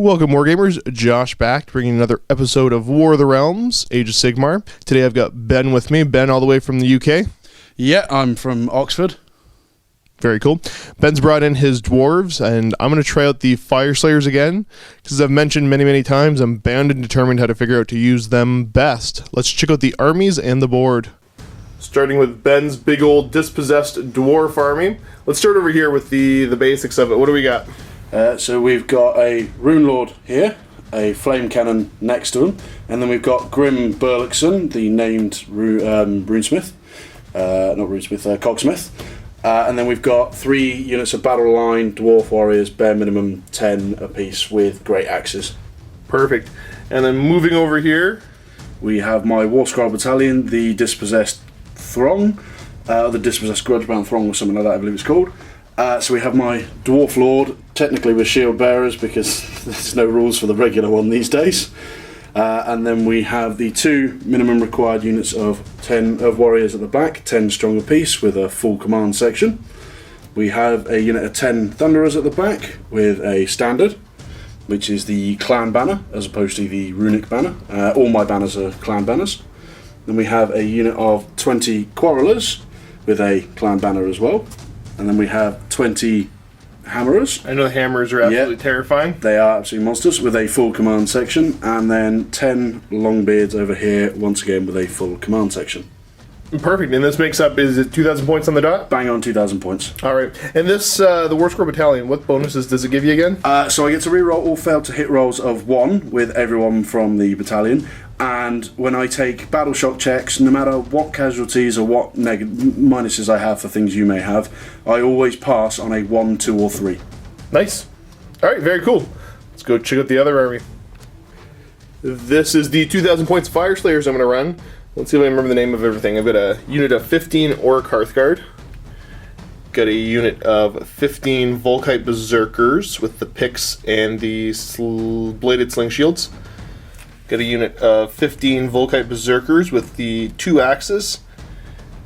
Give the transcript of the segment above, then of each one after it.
Welcome, Wargamers. Josh back, bringing another episode of War of the Realms, Age of Sigmar. Today I've got Ben with me. Ben, all the way from the UK. Yeah, I'm from Oxford. Very cool. Ben's brought in his Dwarves, and I'm going to try out the Fyreslayers again, because as I've mentioned many times, I'm bound and determined how to figure out to use them best. Let's check out the armies and the board. Starting with Ben's big old Dispossessed Dwarf army. Let's start over here with the basics of it. What do we got? So we've got a Rune Lord here, a Flame Cannon next to him, and then we've got Grim Burlickson, the named Runesmith, Cogsmith. And then we've got 3 units of Battle Line Dwarf Warriors, bare minimum 10 apiece with great axes. Perfect. And then moving over here, we have my War Scroll Battalion, the Dispossessed Throng, the Dispossessed Grudge-bound Throng or something like that I believe it's called. So we have my Dwarf Lord, technically with shield bearers because there's no rules for the regular one these days. And then we have the 2 minimum required units of 10 of warriors at the back, 10 strong apiece with a full command section. We have a unit of 10 Thunderers at the back with a standard, which is the clan banner as opposed to the runic banner. All my banners are clan banners. Then we have a unit of 20 Quarrelers with a clan banner as well. And then we have 20 Hammerers. I know the Hammers are absolutely terrifying. They are absolutely monsters with a full command section. And then 10 Longbeards over here, once again with a full command section. Perfect. And this makes up, is it 2,000 points on the dot? Bang on 2,000 points. All right. And this, the War Scroll Battalion, what bonuses does it give you again? So I get to reroll all failed to hit rolls of 1 with everyone from the battalion. And when I take battle shock checks, no matter what casualties or what minuses I have for things you may have, I always pass on a 1, 2, or 3. Nice. All right, very cool. Let's go check out the other army. This is the 2,000 points Fyreslayers I'm going to run. Let's see if I remember the name of everything. I've got a unit of 15 Orc Hearthguard. Got a unit of 15 Volkite Berserkers with the picks and the bladed sling shields. Got a unit of 15 Volkite Berserkers with the 2 axes.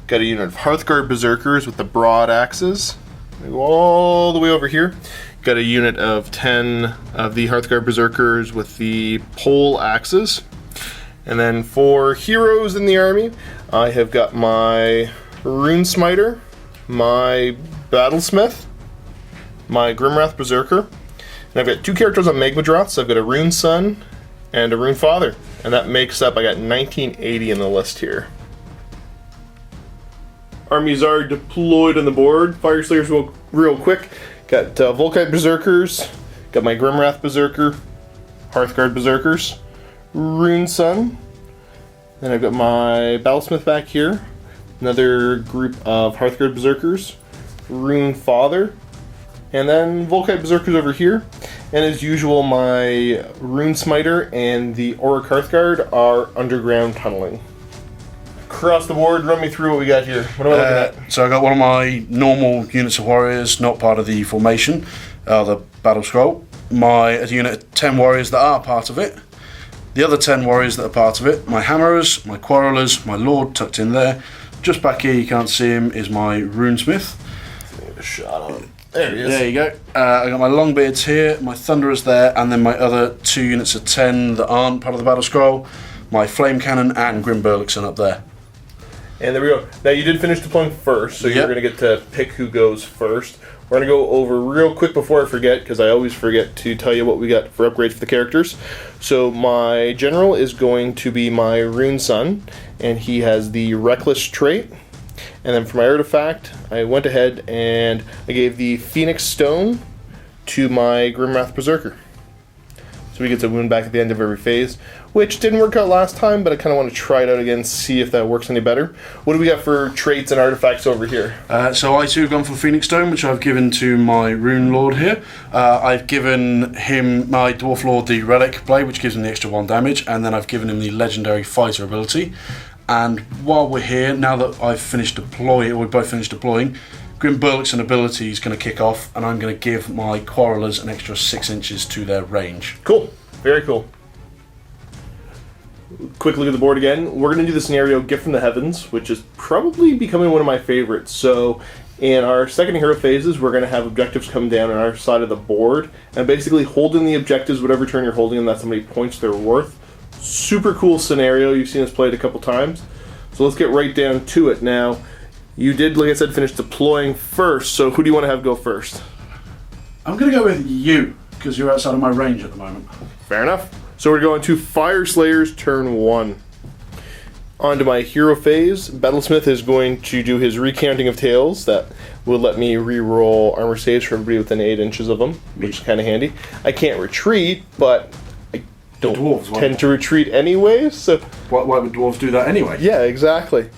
Got a unit of Hearthguard Berserkers with the broad axes. We go all the way over here. Got a unit of 10 of the Hearthguard Berserkers with the pole axes. And then for heroes in the army, I have got my Rune Smiter, my Battlesmith, my Grimwrath Berserker, and I've got 2 characters on Magmadroth, so I've got a Rune Son and a Rune Father, and that makes up, I got 1980 in the list here. Armies are deployed on the board. Fyreslayers real quick. Got Volkite Berserkers, got my Grimwrath Berserker, Hearthguard Berserkers, Rune Son, then I've got my Battlesmith back here, another group of Hearthguard Berserkers, Rune Father, and then Volkite Berserkers over here. And as usual, my Rune Smiter and the Auric Hearthguard are underground tunneling. Across the board, run me through what we got here. What am I looking at? So I got one of my normal units of warriors, not part of the formation, the battle scroll. A unit of 10 warriors that are part of it. The other 10 warriors that are part of it, my Hammerers, my Quarrelers, my Lord tucked in there. Just back here, you can't see him, is my Runesmith. Get a shot on him. There he is. There you go. I got my Longbeards here, my Thunderers there, and then my other 2 units of 10 that aren't part of the battle scroll, my Flame Cannon and Grim Burlickson up there. And there we go. Now you did finish deploying first, so you're going to get to pick who goes first. We're going to go over real quick before I forget, because I always forget to tell you what we got for upgrades for the characters. So my general is going to be my Rune Son, and he has the Reckless trait. And then for my artifact, I went ahead and I gave the Phoenix Stone to my Grimwrath Berserker. So he gets a wound back at the end of every phase, which didn't work out last time, but I kind of want to try it out again, see if that works any better. What do we got for traits and artifacts over here? So I too have gone for Phoenix Stone, which I've given to my Rune Lord here. I've given him my Dwarf Lord the Relic Blade, which gives him the extra 1 damage, and then I've given him the Legendary Fighter ability. And while we're here, now that I've finished deploying, or we've both finished deploying, Grim Burlickson ability is going to kick off, and I'm going to give my Quarrelers an extra 6 inches to their range. Cool. Very cool. Quick look at the board again. We're going to do the scenario Gift from the Heavens, which is probably becoming one of my favorites. So In our second hero phases, we're going to have objectives come down on our side of the board, and basically holding the objectives whatever turn you're holding them, that's how many points they're worth. Super cool scenario. You've seen us play it a couple times. So let's get right down to it now. You did, like I said, finish deploying first, so who do you want to have go first? I'm going to go with you, because you're outside of my range at the moment. Fair enough. So we're going to Fyreslayers turn 1. On to my hero phase. Battlesmith is going to do his recounting of tales that will let me re-roll armor saves for everybody within 8 inches of them, which is kind of handy. I can't retreat, but I don't tend to retreat anyways, so... Why would dwarves do that anyway? Yeah, exactly.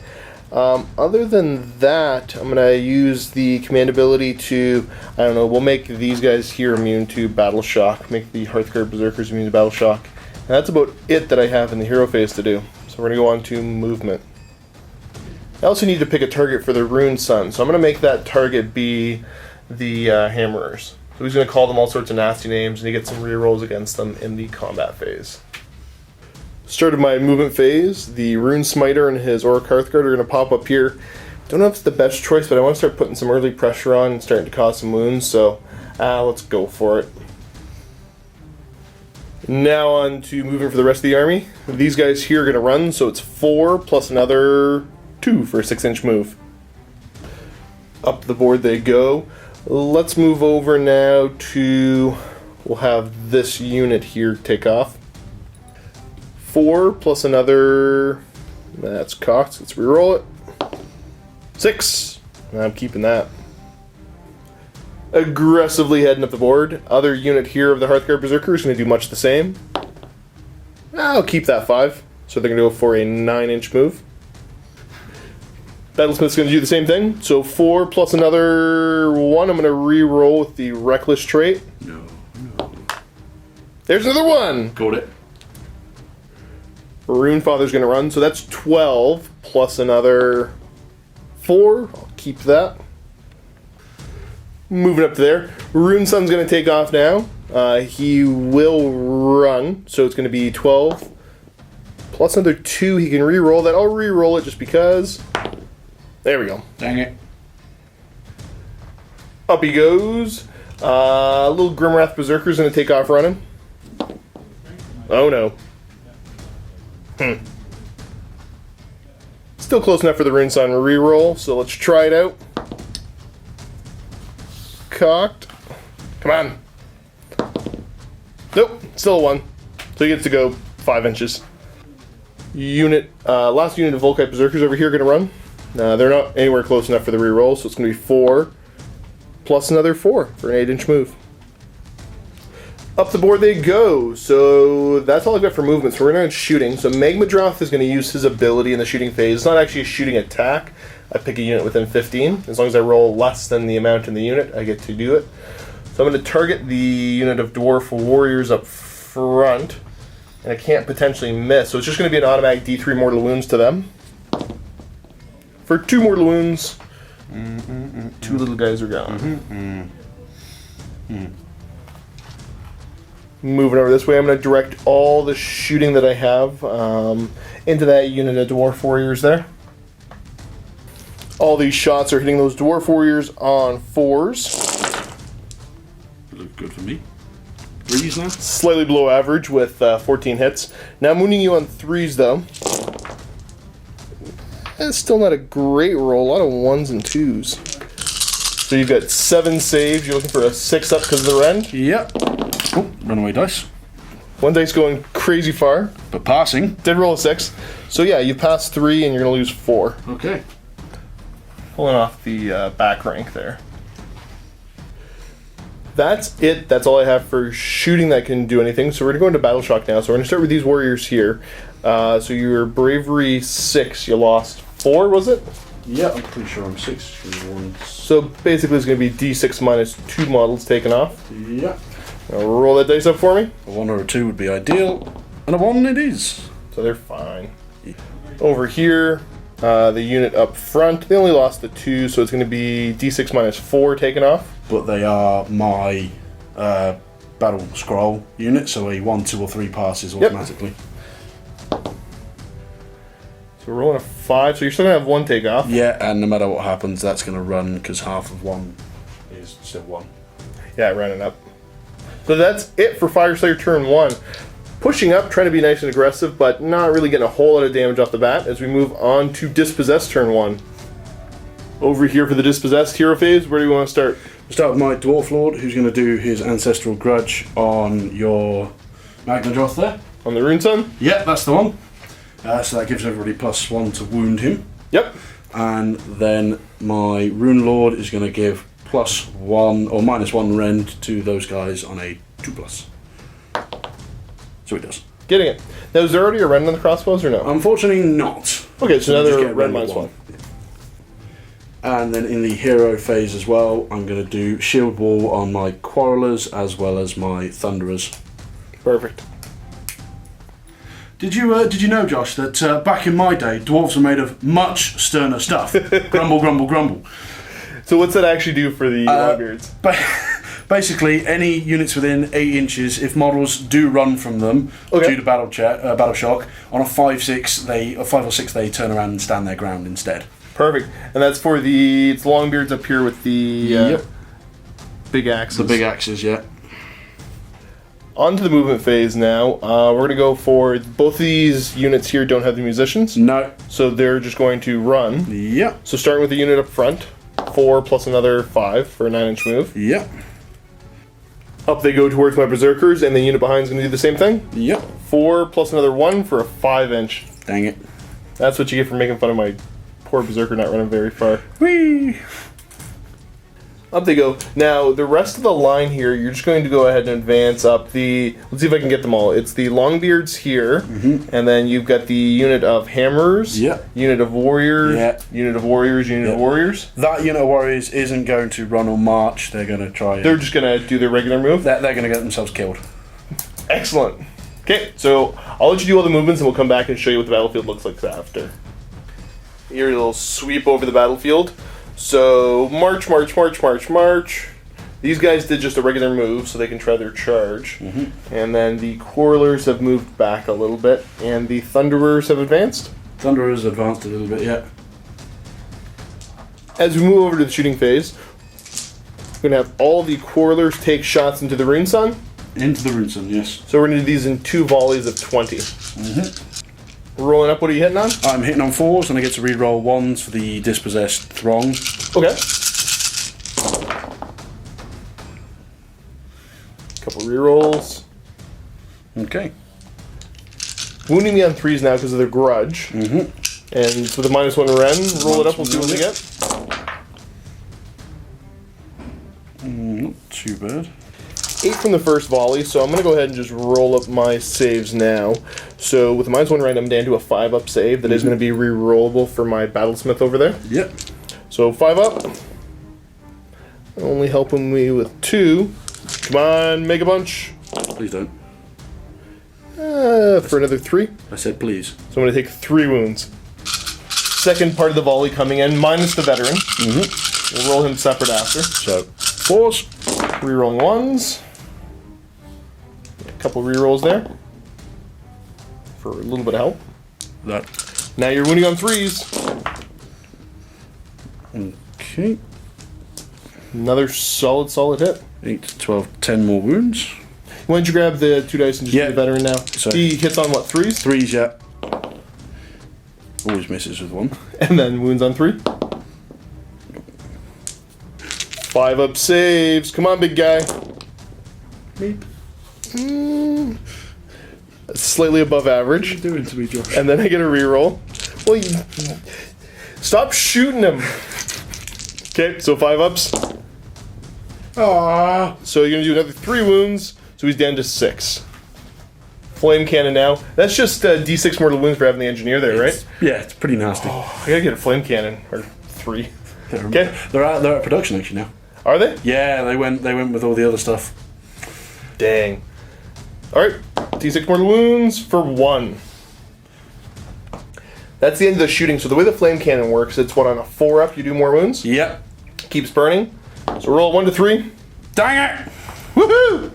Other than that, I'm going to use the command ability to, I don't know, we'll make these guys here immune to Battle Shock, make the Hearthguard Berserkers immune to Battle Shock, and that's about it that I have in the hero phase to do. So we're going to go on to movement. I also need to pick a target for the Rune Sun, so I'm going to make that target be the Hammerers. So he's going to call them all sorts of nasty names, and he gets some rerolls against them in the combat phase. Started my movement phase. The Rune Smiter and his Orc Hearthguard are going to pop up here. Don't know if it's the best choice, but I want to start putting some early pressure on and starting to cause some wounds, so let's go for it. Now on to moving for the rest of the army. These guys here are going to run, so it's 4 plus another 2 for a 6-inch move. Up the board they go. Let's move over now to... We'll have this unit here take off. 4 plus another... That's cocked. Let's reroll it. 6. I'm keeping that. Aggressively heading up the board. Other unit here of the Hearthguard Berserker is going to do much the same. I'll keep that 5. So they're going to go for a 9-inch move. Battlesmith's going to do the same thing. So 4 plus another 1. I'm going to re-roll with the Reckless trait. No. There's another 1! Got it. Runefather's going to run. So that's 12 plus another 4. I'll keep that. Moving up to there. Rune Sun's going to take off now. He will run. So it's going to be 12 plus another 2. He can re-roll that. I'll re-roll it just because... There we go. Dang it. Up he goes. Little Grimwrath Berserker's going to take off running. Oh no. Still close enough for the Rune Sun reroll, so let's try it out. Cocked. Come on. Nope, still a 1. So he gets to go 5 inches. Last unit of Volkite Berserkers over here are going to run. They're not anywhere close enough for the reroll, so it's going to be 4 plus another 4 for an 8-inch move. Up the board they go. So that's all I've got for movement. So we're going to shooting. So Magmadroth is going to use his ability in the shooting phase. It's not actually a shooting attack. I pick a unit within 15. As long as I roll less than the amount in the unit, I get to do it. So I'm going to target the unit of Dwarf Warriors up front. And I can't potentially miss. So it's just going to be an automatic D3 mortal wounds to them. For 2 mortal wounds, 2 little guys are gone. Moving over this way, I'm going to direct all the shooting that I have into that unit of Dwarf Warriors there. All these shots are hitting those Dwarf Warriors on 4s. Look good for me. 3s now? Slightly below average with 14 hits. Now I'm wounding you on 3s though. That's still not a great roll. A lot of 1s and 2s. So you've got 7 saves. You're looking for a 6 up because of the rend? Yep. Oh, runaway dice. 1 dice going crazy far. But passing. Did roll a 6. So yeah, you pass 3 and you're going to lose 4. Okay. Pulling off the back rank there. That's it. That's all I have for shooting that can do anything. So we're going to go into Battle Shock now. So we're going to start with these warriors here. So your Bravery 6, you lost 4, was it? Yeah, I'm pretty sure I'm 6. So basically it's going to be D6 minus 2 models taken off. Yeah. Now roll that dice up for me. A 1 or a 2 would be ideal. And a 1 it is. So they're fine. Over here, the unit up front, they only lost the 2, so it's going to be D6 minus 4 taken off. But they are my battle scroll unit, so a 1, 2 or 3 passes automatically. So we're we're rolling a 5, so you're still going to have 1 take off. Yeah, and no matter what happens, that's going to run because half of 1 is still 1. Yeah, running up. So that's it for Fyreslayer turn 1. Pushing up, trying to be nice and aggressive, but not really getting a whole lot of damage off the bat as we move on to Dispossessed turn 1. Over here for the Dispossessed hero phase, where do you want to start? We'll start with my Dwarf Lord, who's going to do his Ancestral Grudge on your Magnadroth there. On the Rune Sun? Yeah, that's the one. So that gives everybody +1 to wound him. Yep. And then my Rune Lord is going to give +1 or -1 rend to those guys on a 2+. So he does. Getting it. Now, is there already a rend on the crossbows or no? Unfortunately not. Okay, so you just another get rend rend -1. And then in the hero phase as well, I'm going to do Shield Wall on my Quarrelers as well as my Thunderers. Perfect. Did you know, Josh, that back in my day, dwarves were made of much sterner stuff? Grumble, grumble, grumble. So what's that actually do for the Longbeards? Basically, any units within 8 inches, if models do run from them due to battle shock, on a 5/6, a 5 or 6, they turn around and stand their ground instead. Perfect. And that's for it's Longbeards up here with the big axes. The big axes, yeah. On to the movement phase now. We're going to go for both of these units here don't have the musicians. No. So they're just going to run. Yeah. So starting with the unit up front, 4 plus another 5 for a 9-inch move. Yeah. Up they go towards my Berserkers, and the unit behind is going to do the same thing. Yep. 4 plus another 1 for a 5-inch. Dang it. That's what you get for making fun of my poor Berserker not running very far. Whee! Up they go. Now, the rest of the line here, you're just going to go ahead and advance up the... Let's see if I can get them all. It's the Longbeards here, and then you've got the unit of Hammerers, unit of Warriors, unit of Warriors, unit of Warriors. That unit of Warriors isn't going to run or march. They're going to try... They're just going to do their regular move? They're going to get themselves killed. Excellent. Okay, so I'll let you do all the movements, and we'll come back and show you what the battlefield looks like after. Here's a little sweep over the battlefield. So, march, march, march, march, march. These guys did just a regular move, so they can try their charge. And then the Quarrelers have moved back a little bit, and the Thunderers have advanced. Thunderers advanced a little bit, yeah. As we move over to the shooting phase, we're going to have all the Quarrelers take shots into the Rune Sun. Into the Rune Sun, yes. So we're going to do these in 2 volleys of 20. Rolling up, what are you hitting on? I'm hitting on 4s, and I get to re-roll 1s for the Dispossessed Throng. Okay. Couple re-rolls. Okay. Wounding me on 3s now because of their Grudge. And with a -1 Ren, roll it up, we'll see what we get. Not too bad. 8 from the first volley, so I'm going to go ahead and just roll up my saves now. So with a -1 Ren, I'm down to a 5-up save that is going to be re-rollable for my Battlesmith over there. Yep. So 5 up. Only helping me with 2. Come on, make a bunch. Please don't. For another 3. I said please. So I'm going to take 3 wounds. Second part of the volley coming in, minus the veteran. We'll roll him separate after. So 4s. Rerolling 1s. A couple rerolls there. For a little bit of help. That. Now you're wounding on 3s. Okay. Another solid hit. 8, 12, 10 more wounds. Why don't you grab the 2 dice and just do the veteran now? So he hits on what, 3s? 3s, yeah. Always misses with 1. And then wounds on 3. 5-up saves. Come on, big guy. Meep. Slightly above average. What are you doing to me, Josh? And then I get a reroll. Well, stop shooting him. Okay, so 5-ups. Ah. So you're going to do another 3 wounds. So he's down to 6. Flame cannon now. That's just D6 mortal wounds for having the engineer there, right? Yeah, it's pretty nasty. Oh, I gotta get a flame cannon. Or 3. Okay. They're at production actually now. Are they? Yeah, they went with all the other stuff. Dang. Alright. D6 mortal wounds for 1. That's the end of the shooting. So the way the flame cannon works, it's what, on a 4-up you do more wounds? Yep. Keeps burning. So roll 1 to 3. Dang it! Woohoo!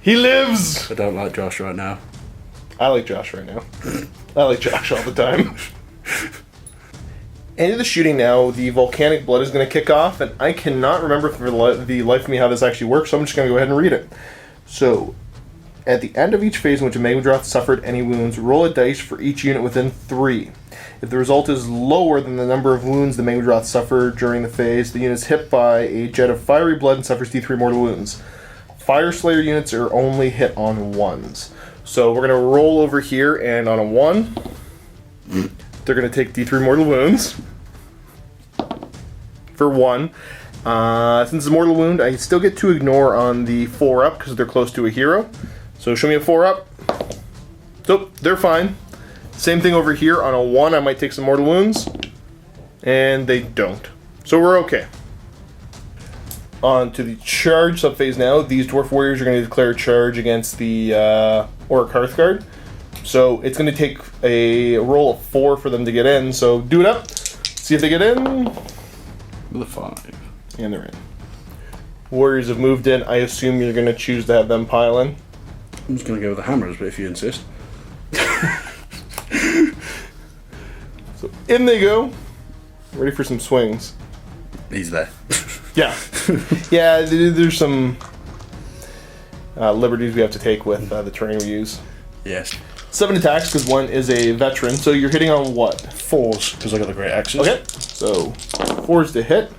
He lives! I don't like Josh right now. I like Josh right now. I like Josh all the time. End of the shooting now, the volcanic blood is going to kick off, and I cannot remember for the life of me how this actually works, so I'm just going to go ahead and read it. So, at the end of each phase in which a Magmadroth suffered any wounds, roll a dice for each unit within 3. If the result is lower than the number of wounds the Magmadroth suffered during the phase, the unit is hit by a jet of fiery blood and suffers D3 mortal wounds. Fyreslayer units are only hit on 1s. So we're going to roll over here, and on a 1, they're going to take D3 mortal wounds for 1. Since it's a mortal wound, I still get to ignore on the 4-up because they're close to a hero. So show me a 4-up. So they're fine. Same thing over here. On a 1, I might take some mortal wounds. And they don't. So we're okay. On to the charge subphase now. These Dwarf Warriors are going to declare a charge against the Orc Hearthguard. So it's going to take a roll of 4 for them to get in. So do it up. See if they get in. With a 5. And they're in. Warriors have moved in. I assume you're going to choose to have them pile in. I'm just going to go with the hammers, but if you insist. So in they go. Ready for some swings. He's there. Yeah. Yeah, there's some liberties we have to take with the terrain we use. Yes. 7 attacks because 1 is a veteran. So you're hitting on what? 4s, because I got the great axes. Okay. So 4s to hit.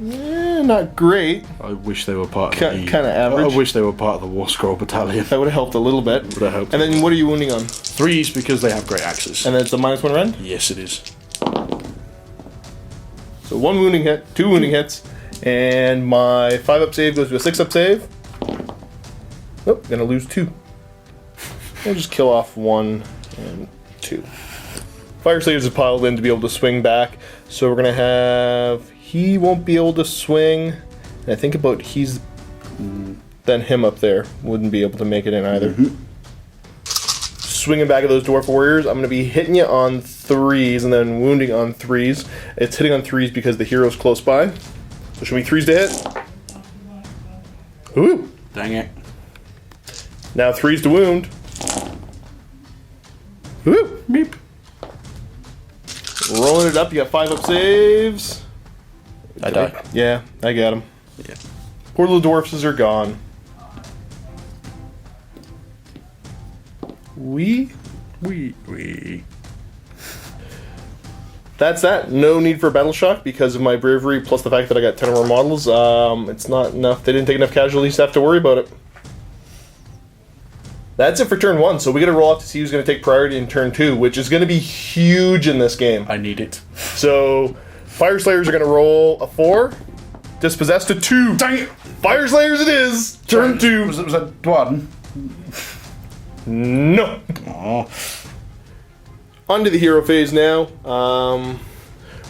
Yeah, not great. I wish they were part of Kind of average. I wish they were part of the War Scroll Battalion. That would have helped a little bit. Would have helped. And then what are you wounding on? 3s because they have great axes. And then it's a -1 rend? Yes, it is. So 1 wounding hit, 2 wounding hits, and my 5-up save goes to a 6-up save. Nope, gonna lose 2. I'll just kill off 1 and 2. Fyreslayers have piled in to be able to swing back, so we're gonna have... He won't be able to swing. And I think about then him up there wouldn't be able to make it in either. Swinging back at those Dwarf Warriors, I'm going to be hitting you on 3s and then wounding on 3s. It's hitting on 3s because the hero's close by. So show me 3s to hit. Ooh. Dang it. Now 3s to wound. Ooh. Beep. Rolling it up, you got 5-up saves. I die. Yeah, I got him. Yeah. Poor little Dwarfs are gone. We. That's that. No need for battle shock because of my bravery, plus the fact that I got 10 or more models. It's not enough. They didn't take enough casualties to have to worry about it. That's it for turn 1. So we got to roll off to see who's going to take priority in turn 2, which is going to be huge in this game. I need it. So Fyreslayers are going to roll a 4. Dispossessed a 2. Dang it! Fyreslayers it is. Turn 2. Was that Dwarden? No. Oh. On to the hero phase now.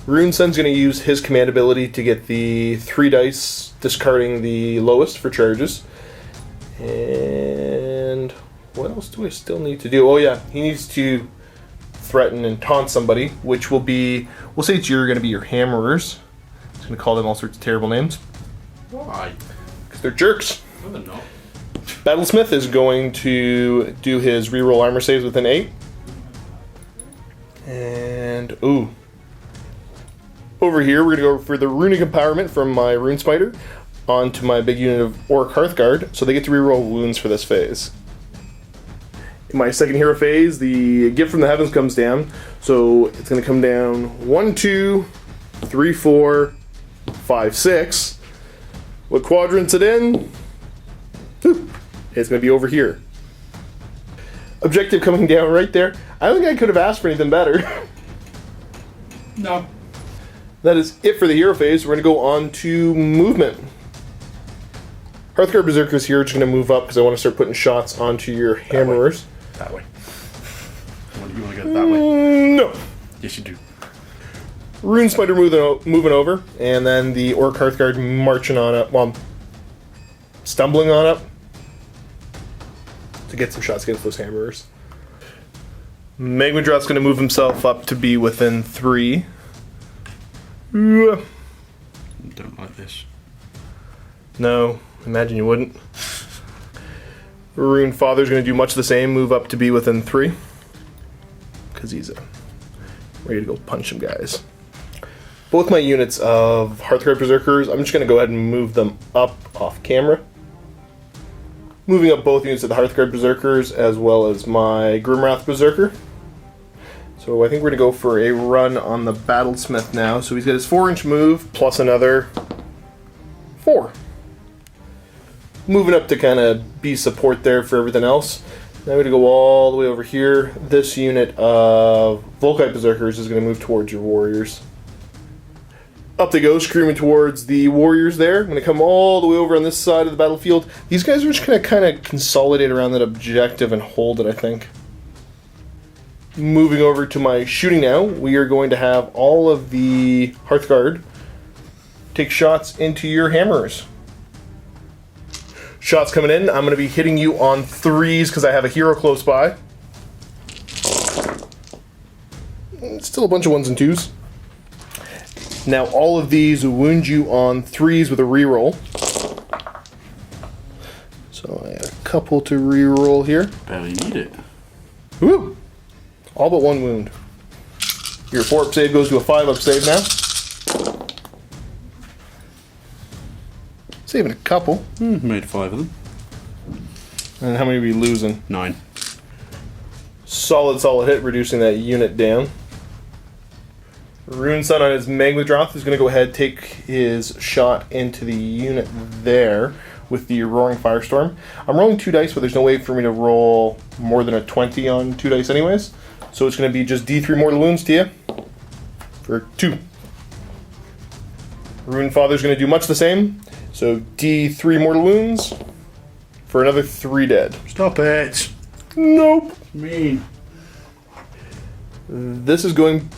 Runesun's going to use his command ability to get the 3 dice, discarding the lowest for charges. And what else do I still need to do? Oh yeah, he needs to threaten and taunt somebody, which will be, we'll say it's going to be your hammerers. He's going to call them all sorts of terrible names. Why? Because they're jerks. No, they're not. Battlesmith is going to do his reroll armor saves within 8. And, ooh. Over here, we're going to go for the runic empowerment from my rune spider onto my big unit of Orc Hearthguard, so they get to reroll wounds for this phase. In my second hero phase, the gift from the heavens comes down, so it's going to come down 1, 2, 3, 4, 5, 6. What quadrant's it in? Whew. It's going to be over here. Objective coming down right there. I don't think I could have asked for anything better. No. That is it for the hero phase. We're going to go on to movement. Hearthguard Berserkers here are just going to move up because I want to start putting shots onto your hammerers. That way. You want to go that way? No. Yes, you do. Rune Spider moving over, and then the Orc Hearthguard marching on up. Well, stumbling on up to get some shots against those hammerers. Magmadroth's going to move himself up to be within 3. Don't like this. No, imagine you wouldn't. Rune Father's going to do much the same, move up to be within 3. Because he's ready to go punch some guys. both my units of Hearthguard Berserkers. I'm just going to go ahead and move them up off camera. Moving up both units of the Hearthguard Berserkers as well as my Grimwrath Berserker. So I think we're going to go for a run on the Battlesmith now. So he's got his 4-inch move plus another 4. Moving up to kind of be support there for everything else. Now we're going to go all the way over here. This unit of Volkite Berserkers is going to move towards your warriors. Up they go, screaming towards the warriors there. I'm going to come all the way over on this side of the battlefield. These guys are just going to kind of consolidate around that objective and hold it, I think. Moving over to my shooting now, we are going to have all of the Hearthguard take shots into your hammers. Shots coming in. I'm going to be hitting you on 3s because I have a hero close by. Still a bunch of 1s and 2s. Now all of these wound you on 3s with a reroll. So I have a couple to reroll here. Barely need it. Woo! All but 1 wound. Your 4-up save goes to a 5-up save now. Saving a couple. Made 5 of them. And how many are we losing? 9. Solid hit, reducing that unit down. Rune Sun on his Magmadroth is going to go ahead and take his shot into the unit there with the Roaring Firestorm. I'm rolling 2 dice, but there's no way for me to roll more than a 20 on 2 dice anyways. So it's going to be just D3 mortal wounds to you for 2. Rune Father's going to do much the same. So D3 mortal wounds for another 3 dead. Stop it. Nope. Mean. This is going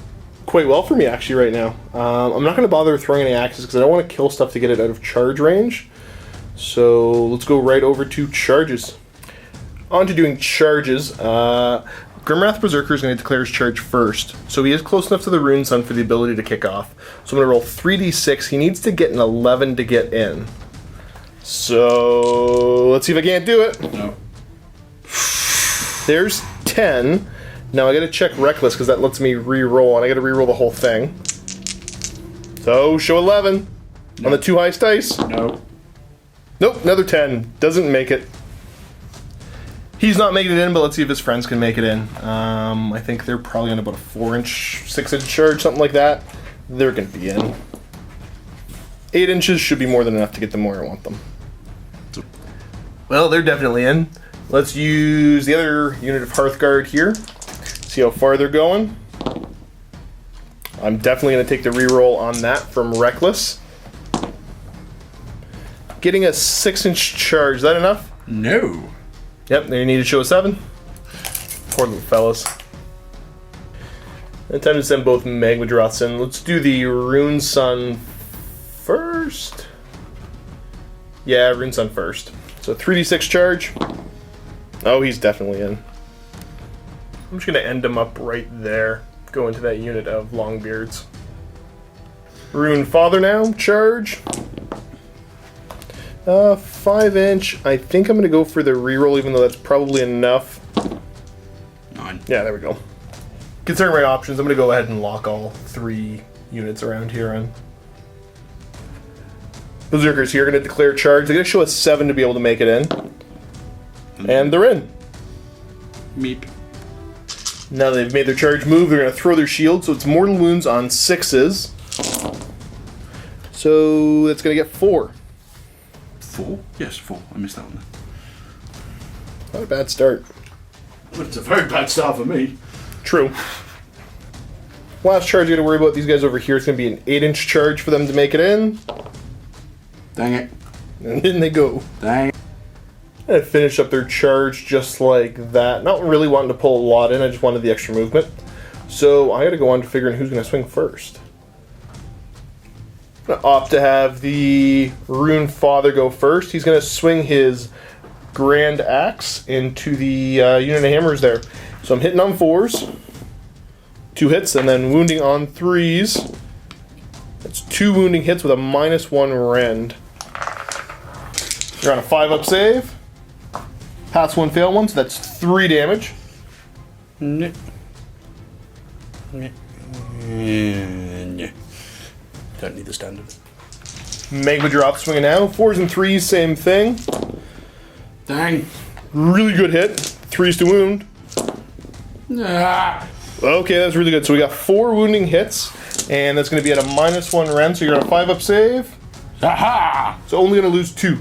quite well for me actually right now. I'm not going to bother throwing any axes because I don't want to kill stuff to get it out of charge range. So let's go right over to charges. On to doing charges. Grimwrath Berserker is going to declare his charge first. So he is close enough to the Rune Sun for the ability to kick off. So I'm going to roll 3d6. He needs to get an 11 to get in. So let's see if I can't do it. No. There's 10. Now I got to check Reckless because that lets me re-roll, and I got to re-roll the whole thing. So show 11 on the 2 highest dice. No. Nope, another 10. Doesn't make it. He's not making it in, but let's see if his friends can make it in. I think they're probably on about a 4-inch, 6-inch charge, something like that. They're going to be in. 8 inches should be more than enough to get them where I want them. Well, they're definitely in. Let's use the other unit of Hearthguard here. See how far they're going. I'm definitely going to take the reroll on that from Reckless. Getting a 6-inch charge, is that enough? No. Yep, they need to show a 7. Poor little fellas. And time to send both Magmadroths in. Let's do the Rune Sun first. Yeah, Rune Sun first. So 3d6 charge. Oh, he's definitely in. I'm just going to end him up right there. Go into that unit of Longbeards. Rune Father now, charge. 5-inch. I think I'm going to go for the reroll, even though that's probably enough. 9. Yeah, there we go. Considering my options, I'm going to go ahead and lock all 3 units around here in. Berserkers here are going to declare charge. They're going to show a 7 to be able to make it in. And they're in. Meep. Now they've made their charge move, they're going to throw their shield, so it's mortal wounds on 6s. So that's going to get 4. 4? Yes, 4. I missed that one. Not a bad start. But it's a very bad start for me. True. Last charge you got to worry about these guys over here. It's going to be an 8-inch charge for them to make it in. Dang it. And in they go. Dang it. And finish up their charge just like that. Not really wanting to pull a lot in, I just wanted the extra movement. So I got to go on to figuring who's going to swing first. I'm going to opt to have the Rune Father go first. He's going to swing his Grand Axe into the unit of hammers there. So I'm hitting on 4s. 2 hits, and then wounding on 3s. That's 2 wounding hits with a -1 rend. You're on a 5-up save. Pass 1, fail 1, so that's 3 damage. Don't need the standard. Magma drop swinging now. 4s and 3s, same thing. Dang. Really good hit. 3s to wound. Ah. Okay, that's really good. So we got 4 wounding hits, and that's going to be at a -1 rend, so you're on a 5-up save. Aha! So only going to lose 2.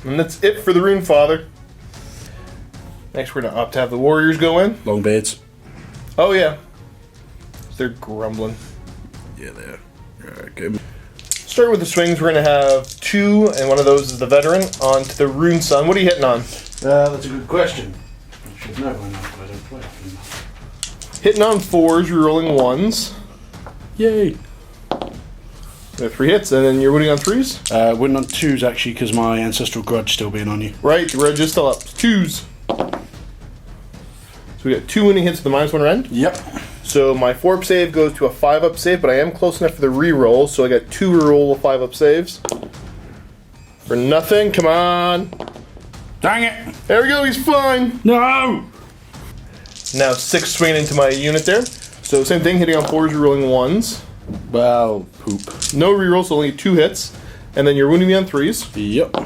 And that's it for the Rune Father. Next, we're going to opt to have the Warriors go in. Long beards. Oh, yeah. They're grumbling. Yeah, they are. Alright, good. Starting with the swings, we're going to have 2, and one of those is the Veteran, on to the Rune Sun. What are you hitting on? That's a good question. I should know by now, but I don't play often. Hitting on 4s, rerolling 1s. Yay! We have 3 hits, and then you're winning on 3s? Winning on 2s actually, because my Ancestral Grudge still being on you. Right, the Grudge is still up. 2s. So we got 2 winning hits with the -1 rend. Yep. So my 4-up save goes to a 5-up save, but I am close enough for the reroll, so I got 2 reroll 5-up saves. For nothing, come on. Dang it! There we go, he's fine. No! Now 6 swinging into my unit there. So same thing, hitting on 4s, rerolling 1s. Well, poop. No rerolls, so only 2 hits. And then you're wounding me on 3s. Yep.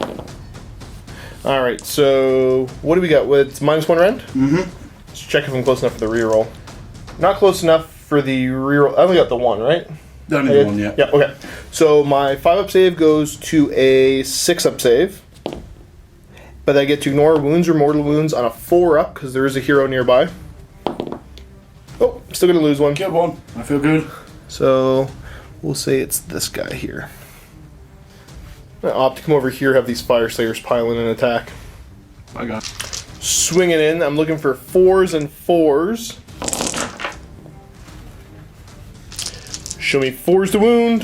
Alright, so what do we got? With -1 rend? Mm-hmm. Let's check if I'm close enough for the reroll. Not close enough for the reroll. I only got the 1, right? Don't need one yet. Yeah, okay. So my 5-up save goes to a 6-up save. But I get to ignore wounds or mortal wounds on a 4-up because there is a hero nearby. Oh, still going to lose 1. Killed 1. I feel good. So we'll say it's this guy here. I'm going to opt to come over here, have these Fyreslayers pile in an attack. I got it. Swinging in. I'm looking for 4s and 4s. Show me 4s to wound.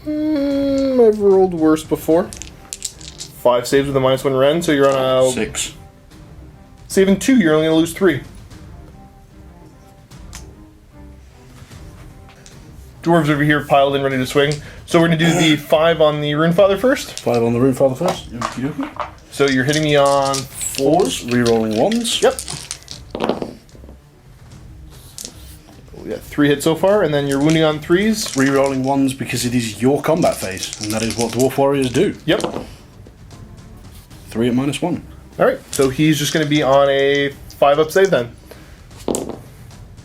I've rolled worse before. 5 saves with a -1 rend, so you're on a 6. saving 2. You're only gonna lose 3. Dwarves over here piled in, ready to swing. So we're gonna do the 5 on the Rune Father first. 5 on the Rune Father first. Okey-dokey. So you're hitting me on 4s. Rerolling 1s. Yep. We got 3 hits so far, and then you're wounding on 3s. Rerolling 1s because it is your combat phase, and that is what Dwarf Warriors do. Yep. 3 at -1. Alright, so he's just going to be on a 5-up save then.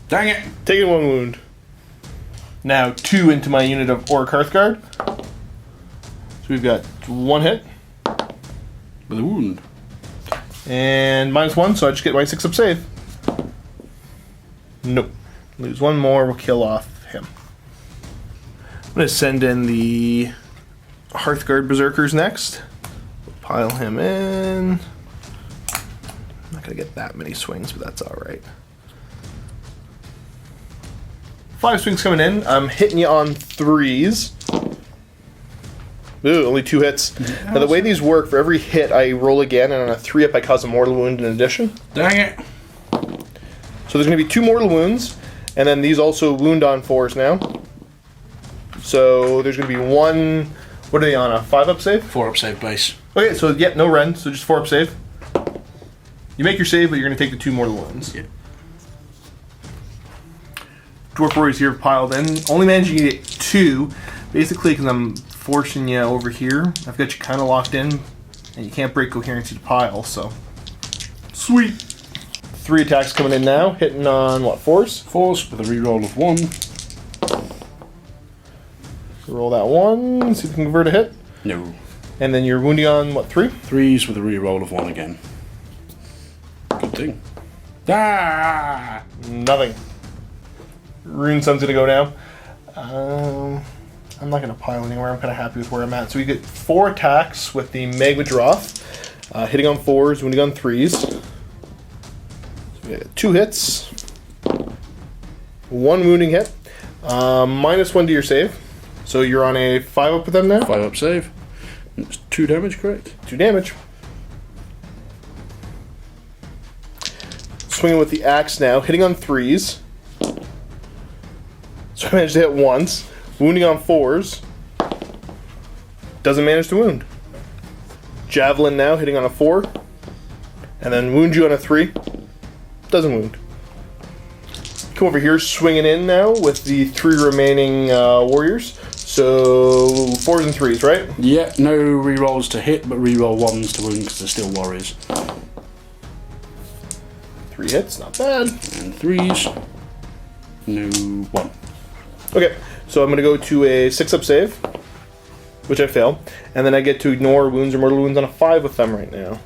Dang it! Taking 1 wound. Now 2 into my unit of Orc Hearthguard. So we've got 1 hit. With a wound. And -1, so I just get my 6-up save. Nope. Lose 1 more, we'll kill off him. I'm going to send in the Hearthguard Berserkers next. Pile him in. I'm not going to get that many swings, but that's alright. 5 swings coming in. I'm hitting you on 3s. Ooh, only 2 hits. Now the way these work, for every hit I roll again, and on a 3-up I cause a mortal wound in addition. Dang it! So there's going to be 2 mortal wounds, and then these also wound on 4s now. So there's going to be 1... What are they on, a 5-up save? 4-up save base. Okay, so yeah, no rend, so just 4-up save. You make your save, but you're going to take the 2 mortal wounds. Yeah. Dwarf Warriors here piled in. Only managing to get 2, basically because I'm forcing you over here. I've got you kind of locked in, and you can't break coherency to pile, so... Sweet! 3 attacks coming in now, hitting on, what, 4s? 4s with a reroll of 1. Roll that 1, see if we can convert a hit. No. And then you're wounding on, what, 3? 3s with a reroll of 1 again. Good thing. Ah! Nothing. Rune Sun's gonna go now. I'm not gonna pile anywhere. I'm kind of happy with where I'm at. So we get 4 attacks with the Magma Dwarf, hitting on 4s, wounding on 3s. So we got 2 hits, 1 wounding hit, -1 to your save. So you're on a 5-up with them now. 5-up save. It's 2 damage, correct? 2 damage. Swinging with the axe now, hitting on 3s. So I managed to hit once. Wounding on 4s. Doesn't manage to wound. Javelin now, hitting on a 4. And then wound you on a 3. Doesn't wound. Come over here, swinging in now with the 3 remaining warriors. So 4s and 3s, right? Yeah, no rerolls to hit, but reroll 1s to wound because they're still warriors. 3 hits, not bad. And 3s. No 1. Okay, so I'm going to go to a 6-up save, which I fail, and then I get to ignore wounds or mortal wounds on a 5 with them right now.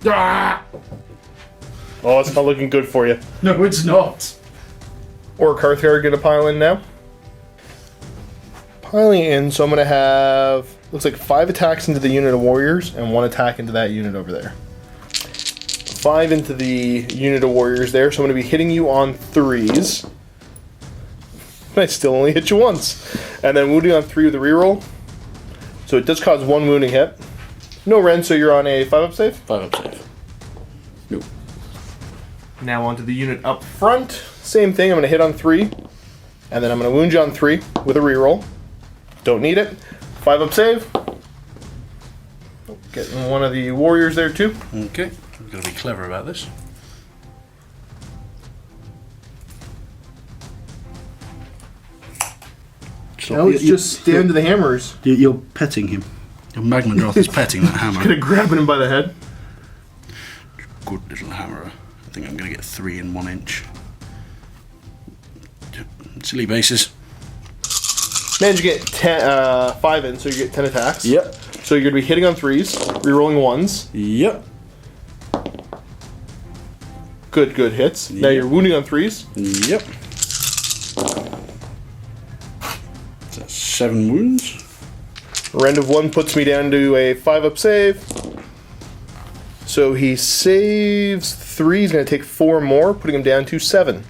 Ah! Oh, it's not looking good for you. No, it's not. Or Carthar going to pile in now. Piling in, so I'm going to have, looks like 5 attacks into the unit of warriors and 1 attack into that unit over there. 5 into the unit of warriors there, so I'm going to be hitting you on 3s. I still only hit you once. And then wounding on 3 with a reroll. So it does cause 1 wounding hit. No Ren, so you're on a 5-up save? 5-up save. Nope. Now onto the unit up front. Same thing, I'm going to hit on 3. And then I'm going to wound you on 3 with a reroll. Don't need it. 5-up save. Getting one of the warriors there too. Okay, we've got to be clever about this. Now it's just stand to the hammers. You're petting him. Your Magmadroth is petting that hammer. Gonna grab him by the head. Good little hammerer. I think I'm going to get 3 in 1 inch. Silly bases. Managed to get 5 in, so you get 10 attacks. Yep. So you're going to be hitting on 3s, rerolling 1s. Yep. Good hits. Yep. Now you're wounding on 3s. Yep. So 7 wounds. Rend of 1 puts me down to a 5-up save. So he saves 3. He's going to take 4 more, putting him down to 7.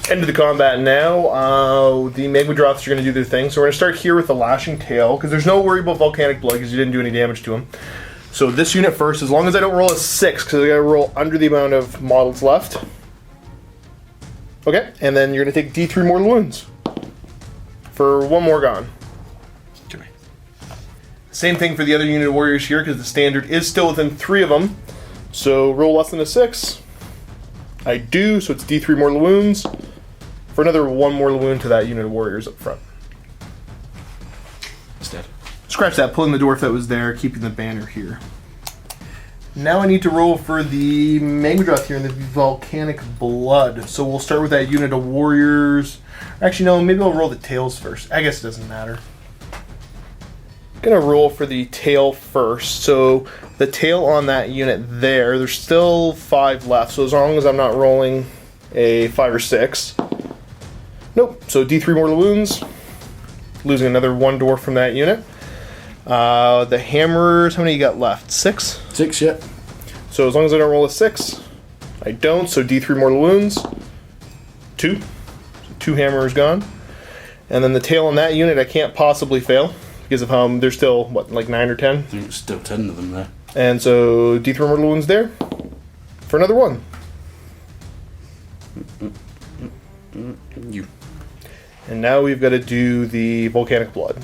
End of the combat now. The Magmadroths are going to do their thing. So we're going to start here with the Lashing Tail, because there's no worry about Volcanic Blood, because you didn't do any damage to him. So this unit first, as long as I don't roll a 6, because I got to roll under the amount of models left. Okay, and then you're going to take D3 mortal wounds. For 1 more gone. Okay. Same thing for the other unit of warriors here, because the standard is still within 3 of them. So roll less than a 6. I do, so it's D3 mortal wounds. For another 1 mortal wound to that unit of warriors up front. It's dead. Scratch that, pulling the dwarf that was there, keeping the banner here. Now I need to roll for the Magmadroth here in the Volcanic Blood. So we'll start with that unit of warriors. Actually, no, maybe I'll roll the tails first. I guess it doesn't matter. Gonna roll for the tail first. So the tail on that unit there's still 5 left. So as long as I'm not rolling a 5 or 6. Nope, so D3 mortal wounds. Losing another 1 dwarf from that unit. The hammerers, how many you got left? 6? 6, yep. So as long as I don't roll a 6, I don't, so D3 mortal wounds. 2. So 2 hammerers gone. And then the tail on that unit I can't possibly fail, because of how there's still, what, like 9 or 10? I think there's still 10 of them there. And so D3 mortal wounds there. For another 1. You. And now we've got to do the Volcanic Blood.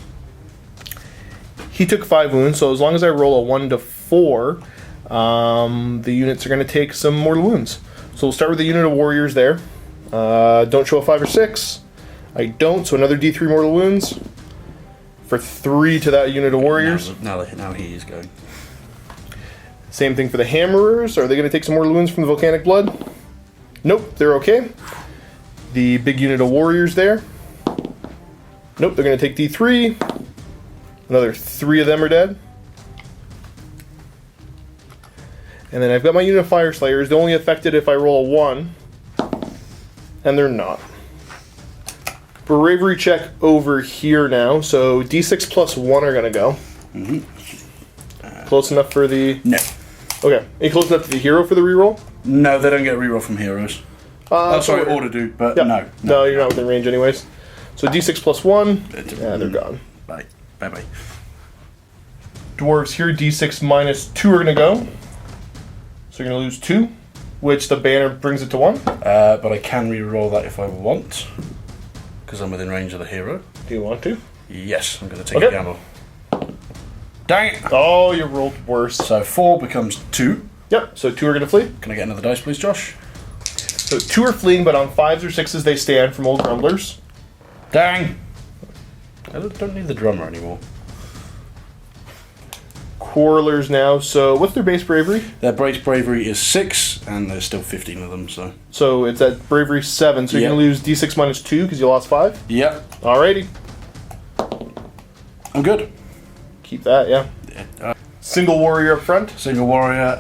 He took 5 wounds, so as long as I roll a 1 to 4, the units are going to take some mortal wounds. So we'll start with the unit of warriors there. Don't show a 5 or 6. I don't, so another D3 mortal wounds. For 3 to that unit of warriors. Now he is going. Same thing for the hammerers. Are they going to take some mortal wounds from the Volcanic Blood? Nope, they're okay. The big unit of warriors there. Nope, they're going to take D3. Another 3 of them are dead. And then I've got my unit of Fyreslayers. They're only affected if I roll a 1. And they're not. Bravery check over here now. So D6 plus 1 are going to go. Close enough for the... No. Okay. Are you close enough to the hero for the reroll? No, they don't get a reroll from heroes. Sorry, so order do, but yep. No, you're not within range anyways. So D6 plus 1. Yeah, they're gone. Bye. Bye-bye. Dwarves here, D6 minus 2 are going to go. So you're going to lose 2, which the banner brings it to 1. But I can re-roll that if I want, because I'm within range of the hero. Do you want to? Yes, I'm going to take a gamble. Dang it! Oh, you rolled worse. So 4 becomes 2. Yep, so 2 are going to flee. Can I get another dice, please, Josh? So So 2 are fleeing, but on 5s or 6s they stand from old grumblers. Dang! I don't need the drummer anymore. Quarrelers now. So what's their base bravery? Their base bravery is 6, and there's still 15 of them, so... So it's at bravery 7, so you're going to lose d6 minus 2 because you lost 5? Yep. Alrighty. I'm good. Keep that, yeah. Single warrior up front. Single warrior,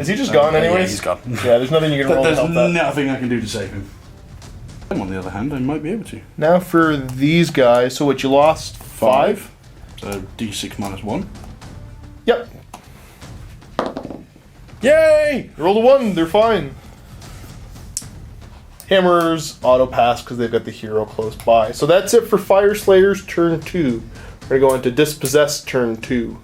Is he just gone anyways? Yeah, he's gone. Yeah, there's nothing you can roll to There's help that. nothing I can do to save him. On the other hand, I might be able to. Now for these guys, so what, you lost 5? So d6 minus 1. Yep. Yay! You rolled a 1, they're fine. Hammers auto pass because they've got the hero close by. So that's it for Fyreslayers turn 2. We're going to go into Dispossessed turn 2.